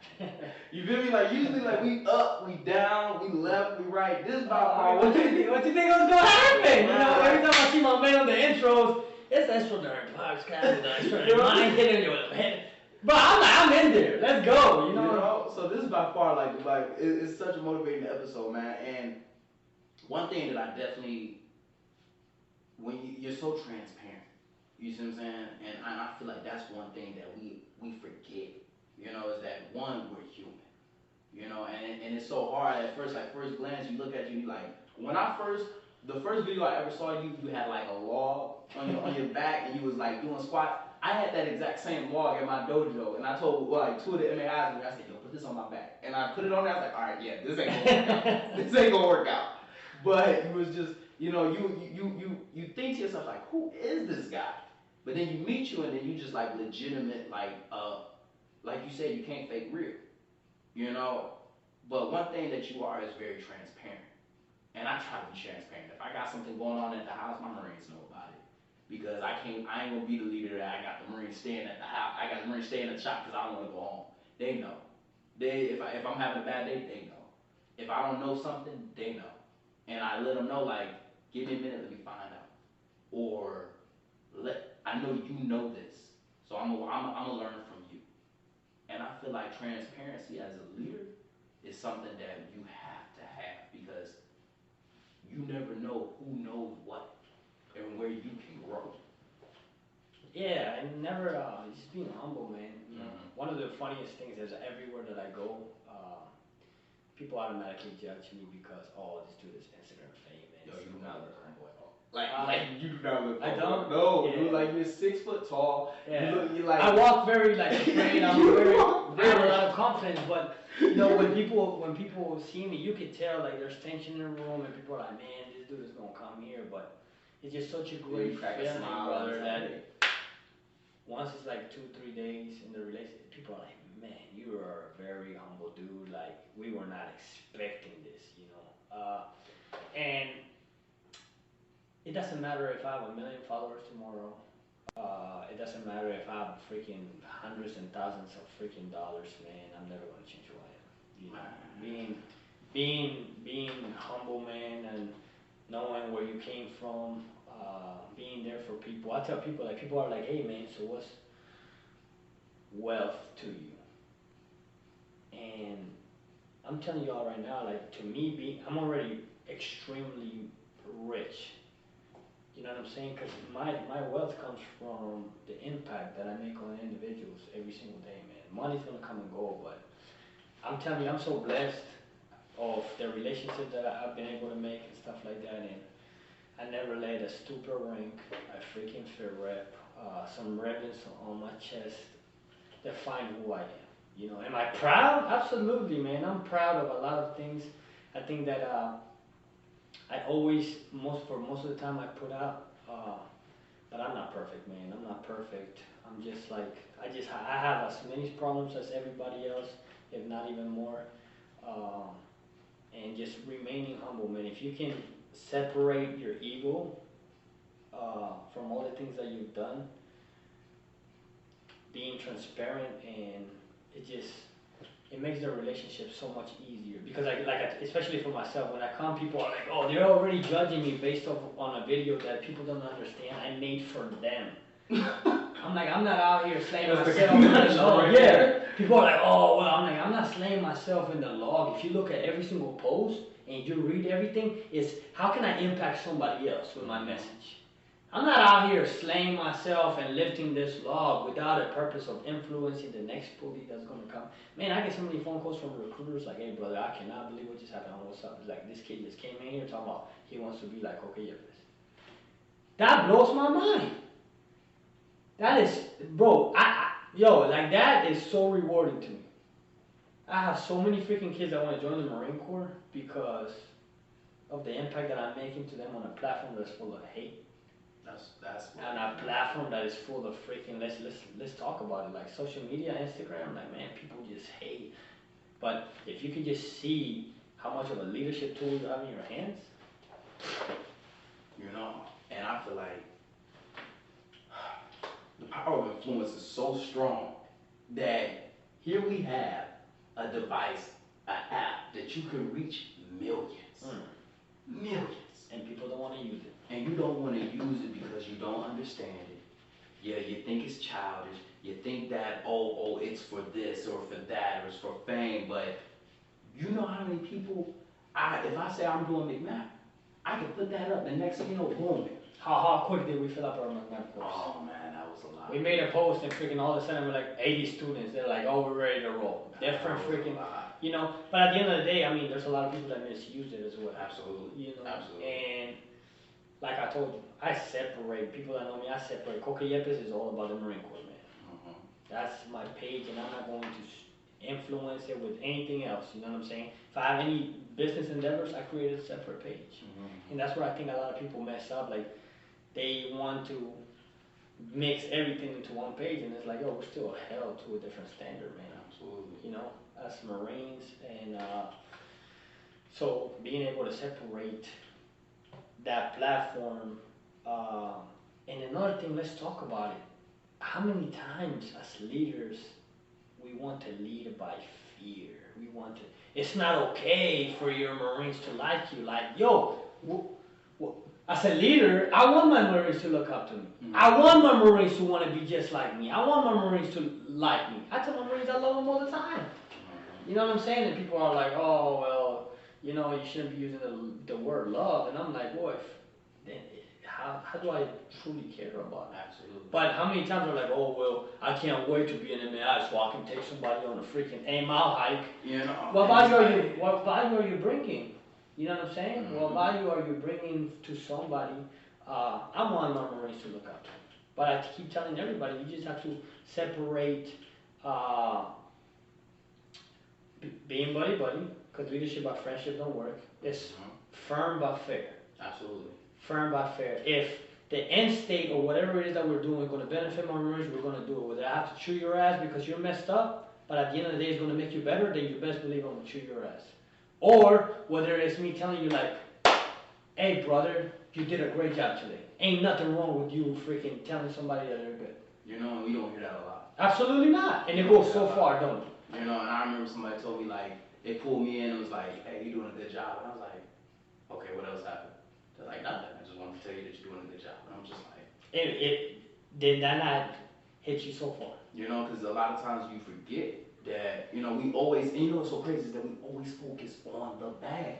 Speaker 6: You feel me? Like, usually, like, we up, we down, we left, we right. This is by far.
Speaker 5: What you think was going to happen? Every time I see my man on the intros, it's extraordinary podcast, extraordinary mind hitting your head. But I'm in there. Let's go. You know?
Speaker 6: So this is by far it's such a motivating episode, man. And one thing that I definitely, when you're so transparent, you see what I'm saying, and I feel like that's one thing that we forget. Is that one, we're human. And it's so hard at first. Like first glance, you look at you like the first video I ever saw you had like a log on your back and you was like doing squats. I had that exact same log in my dojo, and I told like two of the MAIs, I said, yo, put this on my back. And I put it on there, I was like, all right, yeah, this ain't gonna work out. This ain't gonna work out. But it was just, you think to yourself, like, who is this guy? But then you meet you, and then you just like legitimate, like you said, you can't fake real. But one thing that you are is very transparent. And I try to be transparent. If I got something going on at the house, my Marines know about it. Because I ain't gonna be the leader that I got the Marines staying at the house. I got the Marines staying at the shop because I don't want to go home. They know. If I'm having a bad day, they know. If I don't know something, they know. And I let them know, like, give me a minute, let me find out. Or I know you know this, so I'm gonna learn from you. And I feel like transparency as a leader is something that you have to have, because you never know who knows what and where you can grow.
Speaker 5: Yeah, and never just being humble, man. One of the funniest things is everywhere that I go, people automatically judge me because this dude is Instagram famous.
Speaker 6: Yo, you do not look humble at all. Like you do not look humble.
Speaker 5: I don't.
Speaker 6: No,
Speaker 5: yeah.
Speaker 6: Dude, like you're 6 foot tall.
Speaker 5: Yeah.
Speaker 6: You like.
Speaker 5: I walk very like afraid. I have a lot of confidence, but when people see me, you can tell like there's tension in the room, and people are like, man, this dude is gonna come here, but it's just such a great feeling, brother, that once it's like 2-3 days in the relationship, people are like, man, you are a very humble dude. Like, we were not expecting this, and it doesn't matter if I have 1 million followers tomorrow. It doesn't matter if I have freaking hundreds and thousands of freaking dollars, man. I'm never gonna change who I am. Being humble, man, and knowing where you came from, being there for people. I tell people, like, people are like, hey, man, so what's wealth to you? And I'm telling y'all right now, like, to me, I'm already extremely rich. You know what I'm saying? Because my wealth comes from the impact that I make on individuals every single day, man. Money's gonna come and go, but I'm telling you, I'm so blessed of the relationship that I've been able to make and stuff like that. And I never laid a stupid rank, a freaking fair rep, some ribbons on my chest define who I am. Am I proud? Absolutely, man. I'm proud of a lot of things. I think that I always, most of the time I put out, but I'm not perfect, man. I'm not perfect. I'm just like, I have as many problems as everybody else, if not even more. And just remaining humble, man. If you can separate your ego from all the things that you've done, being transparent, and it makes the relationship so much easier. Because especially for myself, when I come, people are like, oh, they're already judging me based on a video that people don't understand I made for them. I'm like, I'm not out here slaying myself. Yeah. People are like, oh, well, I'm not slaying myself in the log. If you look at every single post and you read everything, it's how can I impact somebody else with my message? I'm not out here slaying myself and lifting this log without a purpose of influencing the next bully that's going to come. Man, I get so many phone calls from recruiters like, hey, brother, I cannot believe what just happened on WhatsApp. It's like, this kid just came in here talking about he wants to be like Koke Yepes. That blows my mind. That is, bro, like that is so rewarding to me. I have so many freaking kids that want to join the Marine Corps because of the impact that I'm making to them on a platform that's full of hate.
Speaker 6: That's
Speaker 5: on a platform that is full of freaking, let's talk about it, like social media, Instagram, like, man, people just hate. But if you could just see how much of a leadership tool you have in your hands.
Speaker 6: And I feel like the power of influence is so strong that here we have a device, an app that you can reach millions. Millions.
Speaker 5: And people don't want to use it.
Speaker 6: And you don't want to use it because you don't understand it. you think it's childish. You think that, it's for this or for that or it's for fame. But you know how many people, if I say I'm doing McMap, I can put that up. The next thing you know, boom.
Speaker 5: How quick did we fill up our McMap course?
Speaker 6: Oh man, that was a lot.
Speaker 5: We made a post and freaking all of a sudden we're like 80 students. They're like, oh, we're ready to roll. Different freaking, you know. But at the end of the day, I mean, there's a lot of people that misuse it as well.
Speaker 6: Absolutely.
Speaker 5: You know.
Speaker 6: Absolutely.
Speaker 5: And like I told you, I separate people that know me. I separate. Koke Yepes is all about the Marine Corps, man.
Speaker 6: Mm-hmm.
Speaker 5: That's my page, and I'm not going to influence it with anything else. You know what I'm saying? If I have any business endeavors, I create a separate page, and that's where I think a lot of people mess up. Like they want to mix everything into one page, and it's like, oh, we're still held to a different standard, man.
Speaker 6: Absolutely.
Speaker 5: You know, as Marines, and so being able to separate that platform, and another thing, let's talk about it. How many times as leaders we want to lead by fear? We want to. It's not okay for your Marines to like you. Like, yo, as a leader, I want my Marines to look up to me. Mm-hmm. I want my Marines to want to be just like me. I want my Marines to like me. I tell my Marines I love them all the time. You know what I'm saying? And people are like, oh, well, you know, you shouldn't be using the word love. And I'm like, boy, how do I truly care about it?
Speaker 6: Absolutely.
Speaker 5: But how many times are like, oh, well, I can't wait to be an MAI so I can take somebody on a freaking 8-mile hike.
Speaker 6: You know.
Speaker 5: What value are you bringing? You know what I'm saying? Mm-hmm. What value are you bringing to somebody? I want my Marines to look up to. But I keep telling everybody, you just have to separate being buddy-buddy, because leadership by friendship don't work. It's firm but fair.
Speaker 6: Absolutely. Firm but fair.
Speaker 5: If the end state or whatever it is that we're doing is going to benefit my Marines, we're going to do it. Whether I have to chew your ass because you're messed up, but at the end of the day it's going to make you better, then you best believe I'm going to chew your ass. Or whether it's me telling you like, hey brother, you did a great job today. Ain't nothing wrong with you freaking telling somebody that they're good.
Speaker 6: You know, we don't hear that a lot.
Speaker 5: Absolutely not. And it goes so far, don't it?
Speaker 6: You know, and I remember somebody told me like, they pulled me in and was like, hey, you're doing a good job. And I was like, okay, what else happened? They're like, nothing. I just wanted to tell you that you're doing a good job. And I'm just like,
Speaker 5: it did that not hit you so far?
Speaker 6: You know, because a lot of times you forget that, you know, we always, and you know what's so crazy is that we always focus on the bad.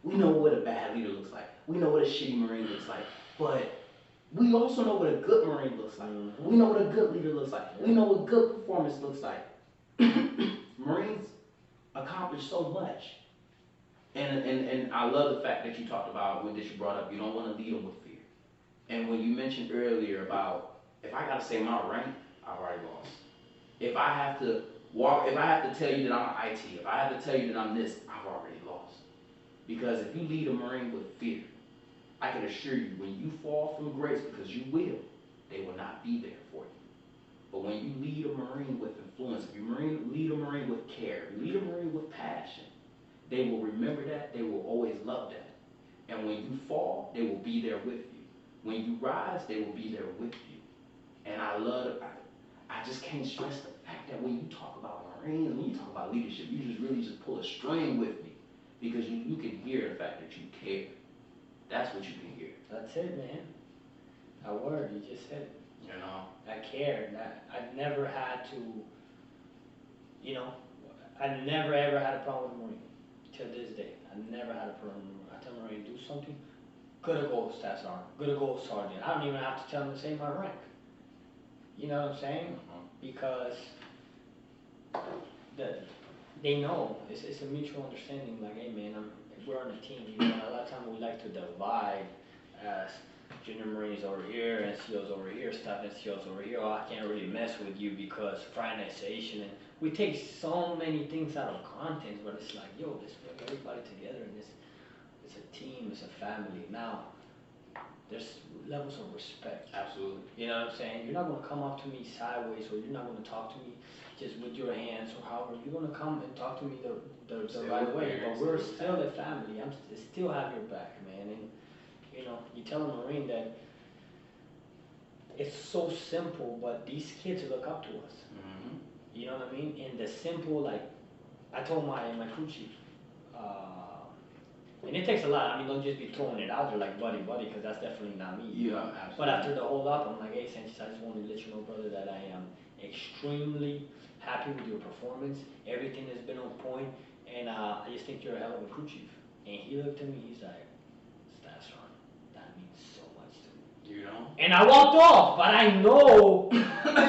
Speaker 6: We know what a bad leader looks like. We know what a shitty Marine looks like. But we also know what a good Marine looks like. We know what a good leader looks like. We know what good performance looks like. Marines accomplish so much. And I love the fact that you talked about, that you brought up, you don't want to lead them with fear. And when you mentioned earlier about, if I got to say my rank, I've already lost. If I have to tell you that I'm an IT, if I have to tell you that I'm this, I've already lost. Because if you lead a Marine with fear, I can assure you, when you fall from grace, because you will, they will not be there for you. But when you lead a Marine with influence, if you lead a Marine with care, you lead a Marine with passion, they will remember that, they will always love that. And when you fall, they will be there with you. When you rise, they will be there with you. And I just can't stress the fact that when you talk about Marines, when you talk about leadership, you just really just pull a string with me. Because you can hear the fact that you care. That's what you can hear.
Speaker 5: That's it, man. A word, you just said it.
Speaker 6: You know?
Speaker 5: I cared. I never had to, you know, I never ever had a problem with Marine. Till this day. I never had a problem with Marine. I tell Marine, do something, good to go Staff Sergeant, good to go Sergeant. I don't even have to tell them to say my rank. You know what I'm saying? Mm-hmm. Because they know, it's a mutual understanding, like, hey man, we're on a team. You know, a lot of times we like to divide as junior Marines over here, NCOs over here, staff NCOs over here. Oh, I can't really mess with you because fraternization, and we take so many things out of context, but it's like, yo, let's bring everybody together in this. It's a team, it's a family. Now, there's levels of respect.
Speaker 6: Absolutely.
Speaker 5: You know what I'm saying? You're not going to come up to me sideways, or you're not going to talk to me just with your hands, or however. You're going to come and talk to me the right way. But we're still a family. I still have your back, man. And you know, you tell a Marine that it's so simple, but these kids look up to us. Mm-hmm. You know what I mean? And the simple, like, I told my crew chief, And it takes a lot. I mean, don't just be throwing it out there like buddy, because that's definitely not me.
Speaker 6: Yeah, absolutely.
Speaker 5: But after the hold up, I'm like, hey, Sanchez, I just wanted to let you know, brother, that I am extremely happy with your performance. Everything has been on point, and I just think you're a hell of a crew chief. And he looked at me, he's like, that's right. That means so much to me.
Speaker 6: You know?
Speaker 5: And I walked off, but I know.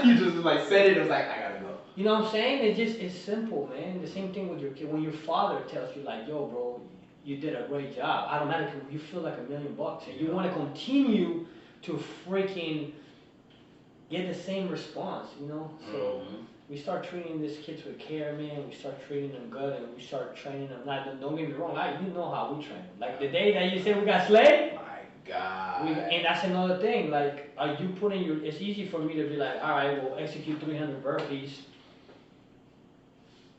Speaker 6: You just like said it was like, I gotta go.
Speaker 5: You know what I'm saying? It's simple, man. The same thing with your kid. When your father tells you like, yo, bro, you did a great job, automatically you feel like $1,000,000. And you want to continue to freaking get the same response, you know? So we start treating these kids with care, man. We start treating them good, and we start training them. Don't get me wrong, you know how we train. Like the day that you say we got slayed,
Speaker 6: My God.
Speaker 5: and that's another thing. Like, are you putting your? It's easy for me to be like, all right, we'll execute 300 burpees,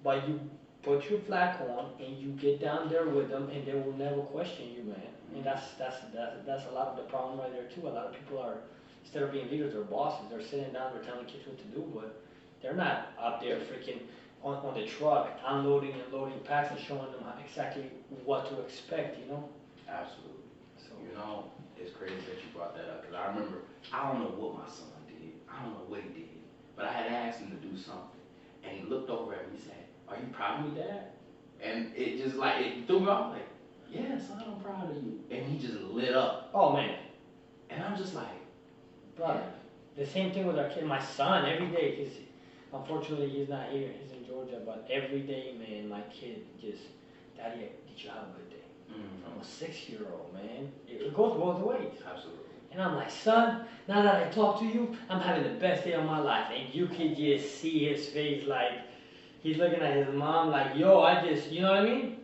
Speaker 5: but you put your flag on and you get down there with them, and they will never question you, man. And that's a lot of the problem right there too. A lot of people are, instead of being leaders, they're bosses. They're sitting down, they're telling kids what to do, but they're not up there freaking on the truck unloading and loading packs and showing them exactly what to expect, you know?
Speaker 6: Absolutely.
Speaker 5: So
Speaker 6: You know, it's crazy that you brought that up, because I remember, I don't know what my son did. I don't know what he did, but I had asked him to do something, and he looked over at me and said, are you proud of me, Dad? And it just like, it threw me off like, yeah, son, I'm proud of you. And he just lit up.
Speaker 5: oh man,
Speaker 6: And I'm just like,
Speaker 5: brother. The same thing with our kid, my son, every day, because unfortunately he's not here, he's in Georgia, but every day, man, my kid just, Daddy, did you have a good day? From a 6-year-old, man. It goes both ways.
Speaker 6: absolutely.
Speaker 5: And I'm like, son, now that I talk to you, I'm having the best day of my life. And you can just see his face like, he's looking at his mom like, yo, you know what I mean?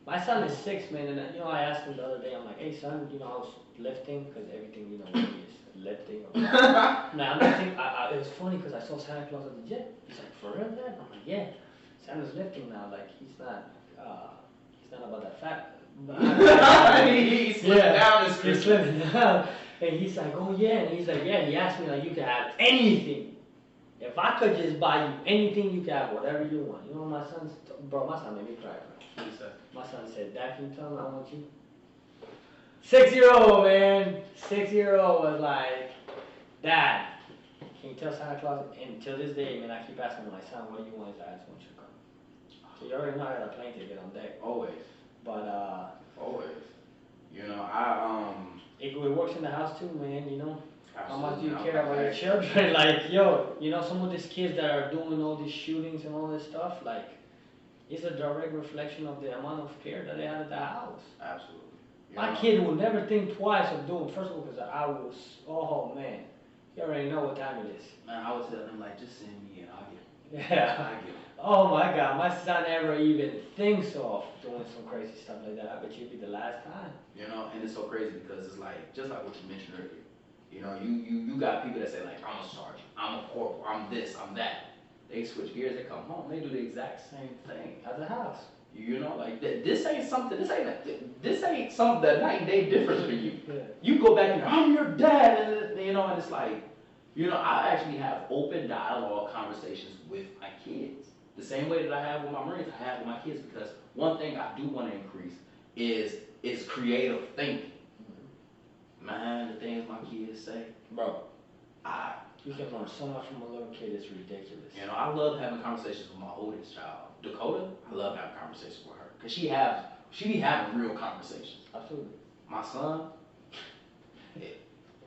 Speaker 5: My son is 6, man, and you know, I asked him the other day, I'm like, hey son, you know, I was lifting, because everything, you know, is lifting. Now, I'm lifting, it was funny because I saw Santa Claus at the gym. He's like, for real, Dad? I'm like, yeah, Santa's lifting now, like, he's not about that fat.
Speaker 6: He slipped down his
Speaker 5: He's slipping down. And he's like, oh yeah, and he's like, yeah, he asked me, like, you can have anything. If I could just buy you anything, you can have whatever you want. You know what my son made me cry, bro.
Speaker 6: He said,
Speaker 5: My son said, Dad, can you tell him I want you? 6-year-old, man. 6-year-old was like, Dad, can you tell Santa Claus? And till this day, man, I keep asking my son, what do you want? I just want you to come. So you already know I got a plane ticket on deck.
Speaker 6: always.
Speaker 5: But,
Speaker 6: Always. You know,
Speaker 5: it works in the house too, man, you know? How much do you
Speaker 6: absolutely,
Speaker 5: care about your children? Like, yo, you know, some of these kids that are doing all these shootings and all this stuff, like, it's a direct reflection of the amount of care that they have at the house.
Speaker 6: Absolutely. You
Speaker 5: My
Speaker 6: know,
Speaker 5: kid will never think twice of doing, first of all, because I was, oh man, you already know what time it is.
Speaker 6: Man, I would tell them, like, just send me and I'll get it.
Speaker 5: Yeah.
Speaker 6: I'll get it.
Speaker 5: Oh my God, my son never even thinks of doing some crazy stuff like that. I bet you'd be the last time.
Speaker 6: You know, and it's so crazy because it's like, just like what you mentioned earlier. You know, you got people that say, like, I'm a sergeant, I'm a corporal, I'm this, I'm that. They switch gears, they come home, they do the exact same thing.
Speaker 5: At the house.
Speaker 6: You know, like, this ain't something that night and day difference for you.
Speaker 5: Yeah.
Speaker 6: You go back and I'm your dad, and you know, and it's like, you know, I actually have open dialogue conversations with my kids. The same way that I have with my Marines, I have with my kids, because one thing I do want to increase is creative thinking. Man, the things my kids say,
Speaker 5: Bro,
Speaker 6: I
Speaker 5: you can learn so much from a little kid, it's ridiculous.
Speaker 6: You know, I love having conversations with my oldest child, Dakota. I love having conversations with her, because she be having real conversations.
Speaker 5: Absolutely.
Speaker 6: My son,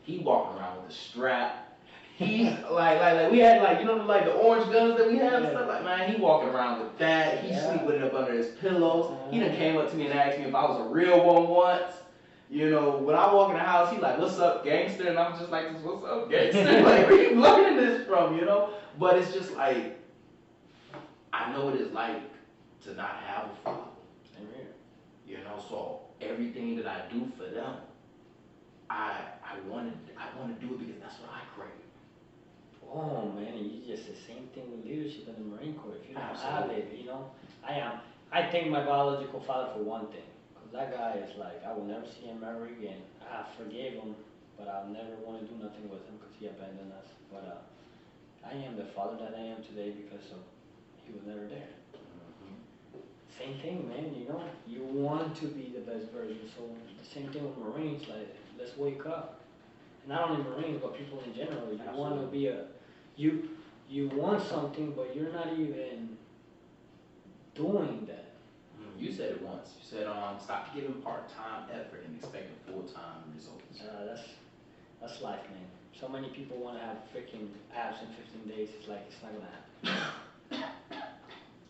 Speaker 6: he walking around with a strap. He's like we had, like, you know, like the orange guns that we have and stuff, like, man, he walking around with that. He sleep with it up under his pillows. He done came up to me and asked me if I was a real one once. You know, when I walk in the house, he like, what's up, gangster? And I'm just like, what's up, gangster? Like, where you learning this from, you know? But it's just like, I know what it's like to not have a father.
Speaker 5: Same here.
Speaker 6: You know, so everything that I do for them, I want to do it because that's what I crave.
Speaker 5: Oh man, and you just the same thing with leadership in the Marine Corps. If you don't
Speaker 6: Absolutely.
Speaker 5: have it, you know, I thank my biological father for one thing, because that guy is like, I will never see him ever again. I forgave him, but I'll never want to do nothing with him because he abandoned us. But I am the father that I am today because of he was never there. same thing, man. You know, you want to be the best version. So the same thing with Marines. Like, let's wake up. Not only Marines, but people in general. You want to be you want something, but you're not even doing that.
Speaker 6: You said it once. You said, stop giving part-time effort and expecting full-time results.
Speaker 5: That's life, man. So many people want to have freaking abs in 15 days. It's like, it's not gonna happen.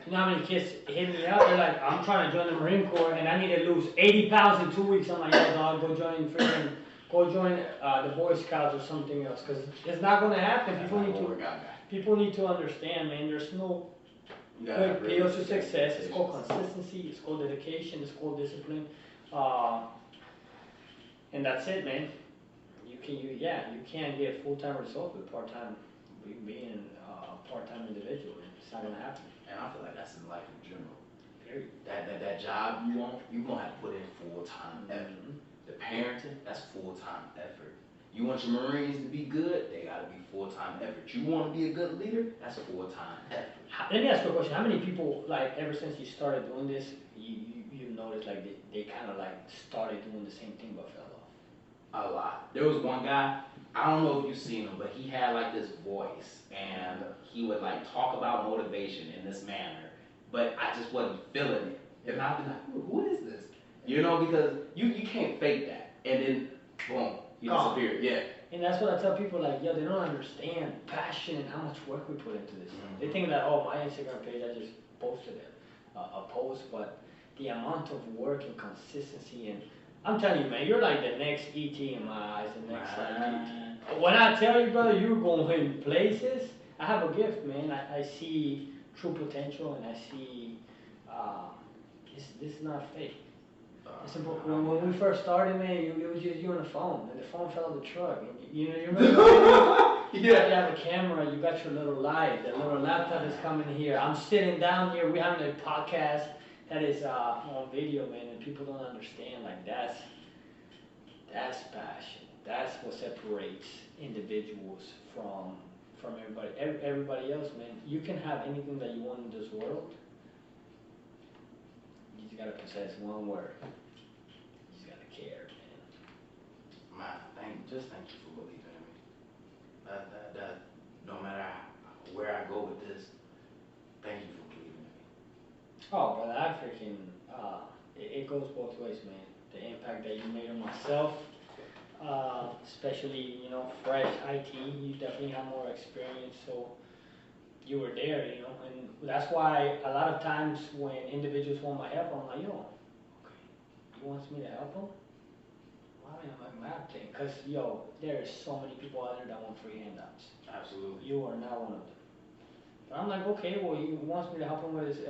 Speaker 5: You know how many kids hit me up? They're like, I'm trying to join the Marine Corps and I need to lose 80 pounds in 2 weeks. I'm like, yo, dog, go join the Boy Scouts or something else, because it's not gonna happen. People need to understand, man. There's no quick pills to success. It's called consistency. It's called dedication. It's called discipline. And that's it, man. You can't get full-time results with part-time, being a part-time individual. It's not gonna happen.
Speaker 6: And I feel like that's in life in general.
Speaker 5: Period.
Speaker 6: That job you want, you're gonna have to put in full-time effort. The parenting, that's full-time effort. You want your Marines to be good, they gotta be full-time effort. You want to be a good leader, that's full-time effort.
Speaker 5: Let me ask you a question. How many people, like, ever since you started doing this, you've noticed, like, they kind of, like, started doing the same thing but fell off?
Speaker 6: A lot. There was one guy, I don't know if you've seen him, but he had, like, this voice, and he would, like, talk about motivation in this manner, but I just wasn't feeling it. And I'd be like, who is this? You know, because you can't fake that. And then, boom, he disappeared. Yeah.
Speaker 5: And that's what I tell people, like, yo, they don't understand passion and how much work we put into this. They think that, oh, my Instagram page, I just posted a post, but the amount of work and consistency, and I'm telling you, man, you're like the next ET in my eyes, the next ET. When I tell you, brother, you're going places, I have a gift, man. I see true potential, and I see this is not fake. When we first started, man, it was just you on the phone, and the phone fell out of the truck. And you remember? You have a camera, you got your little light, the little laptop is coming here. I'm sitting down here, we're having a podcast that is on video, man, and people don't understand. Like, that's passion. That's what separates individuals from everybody. Everybody else, man. You can have anything that you want in this world. You just gotta possess one word. You just gotta care, man.
Speaker 6: Thank you for believing in me. That no matter where I go with this, thank you for believing in me.
Speaker 5: Oh, brother, I freaking, it goes both ways, man. The impact that you made on myself, especially, fresh IT, you definitely have more experience, so you were there, and that's why a lot of times when individuals want my help, I'm like, okay, he wants me to help him? Why am I mad thing? Because, there is so many people out there that want free handouts.
Speaker 6: Absolutely.
Speaker 5: You are not one of them. But I'm like, okay, well, he wants me to help him with his,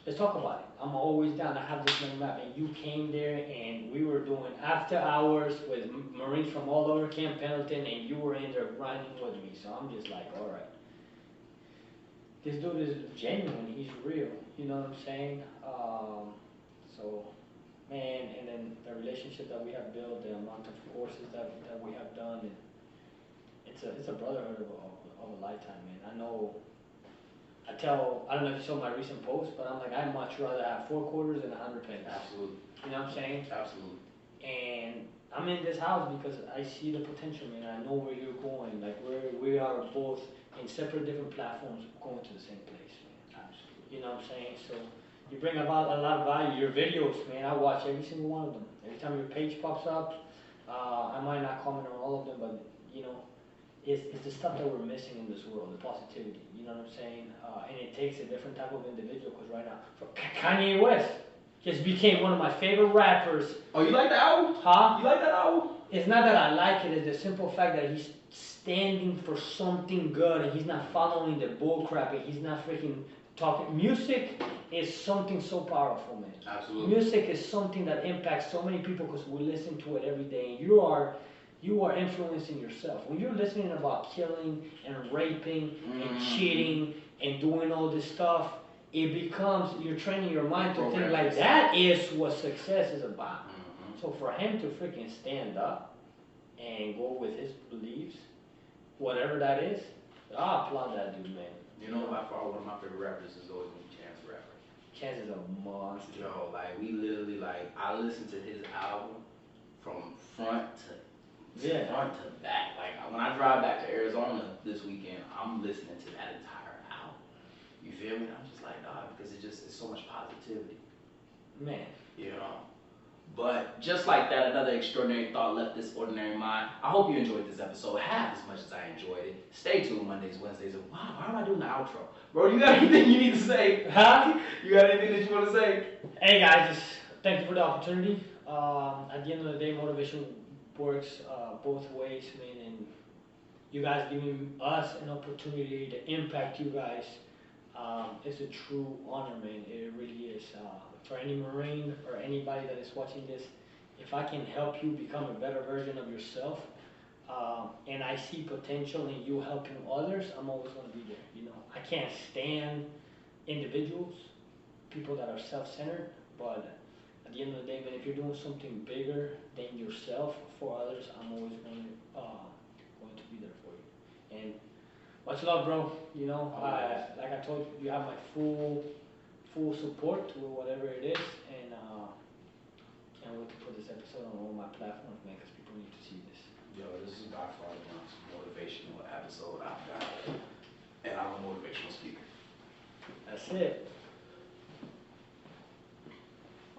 Speaker 5: let's talk about it. I'm always down. I have this little map, and you came there, and we were doing after hours with Marines from all over Camp Pendleton, and you were in there grinding with me. So I'm just like, all right, this dude is genuine. He's real. You know what I'm saying? So, man, and then the relationship that we have built, the amount of courses that we have done, and it's a brotherhood of a lifetime, man. I know. I don't know if you saw my recent post, but I'm like, I'd much rather have 4 quarters than 100 pennies.
Speaker 6: Absolutely.
Speaker 5: You know what I'm saying?
Speaker 6: Absolutely.
Speaker 5: And I'm in this house because I see the potential, man. I know where you're going. Like, we are both in separate different platforms going to the same place, man.
Speaker 6: Absolutely.
Speaker 5: You know what I'm saying? So you bring about a lot of value. Your videos, man, I watch every single one of them. Every time your page pops up, I might not comment on all of them, but, it's the stuff that we're missing in this world, the positivity, you know what I'm saying? And it takes a different type of individual, because right now, Kanye West just became one of my favorite rappers.
Speaker 6: Oh, you like the album?
Speaker 5: Huh?
Speaker 6: You like that album?
Speaker 5: It's not that I like it, it's the simple fact that he's standing for something good, and he's not following the bull crap, and he's not freaking talking. Music is something so powerful, man.
Speaker 6: Absolutely.
Speaker 5: Music is something that impacts so many people because we listen to it every day, and you are influencing yourself. When you're listening about killing and raping and cheating and doing all this stuff, it becomes, you're training your mind to think like that is what success is about. So for him to freaking stand up and go with his beliefs, whatever that is, I applaud that dude, man.
Speaker 6: By far, one of my favorite rappers is always going to be Chance the Rapper.
Speaker 5: Chance is a monster.
Speaker 6: Yo, like we literally like I listened to his album from front to back. Like when I drive back to Arizona this weekend, I'm listening to that entire album. You feel me? I'm just like, dog, because it's so much positivity.
Speaker 5: Man.
Speaker 6: You know. But just like that, another extraordinary thought left this ordinary mind. I hope you enjoyed this episode half as much as I enjoyed it. Stay tuned Mondays, Wednesdays, and wow, why am I doing the outro? Bro, you got anything you need to say?
Speaker 5: Huh?
Speaker 6: You got anything that you want to say?
Speaker 5: Hey guys, just thank you for the opportunity. At the end of the day, motivation works both ways, man. And you guys giving us an opportunity to impact you guys is a true honor, man. It really is. For any Marine or anybody that is watching this, if I can help you become a better version of yourself, and I see potential in you helping others, I'm always going to be there. You know, I can't stand individuals, people that are self-centered, but at the end of the day, man, if you're doing something bigger than yourself for others, I'm always going to be there for you. And much love, bro. You know, like I told you, you have my full support to whatever it is, and can't wait to put this episode on all my platforms, man, because people need to see this.
Speaker 6: Yo, this is by far the most motivational episode I've got, and I'm a motivational speaker.
Speaker 5: That's it.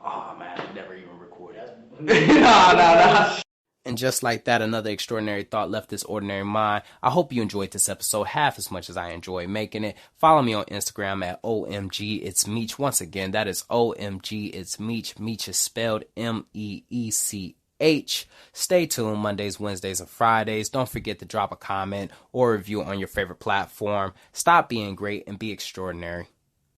Speaker 1: Oh man, I never even recorded.
Speaker 5: No.
Speaker 1: And just like that, another extraordinary thought left this ordinary mind. I hope you enjoyed this episode half as much as I enjoyed making it. Follow me on Instagram at OMG It's Meech. Once again, that is OMG It's Meech. Meech is spelled MEECH. Stay tuned Mondays, Wednesdays, and Fridays. Don't forget to drop a comment or review on your favorite platform. Stop being great and be extraordinary.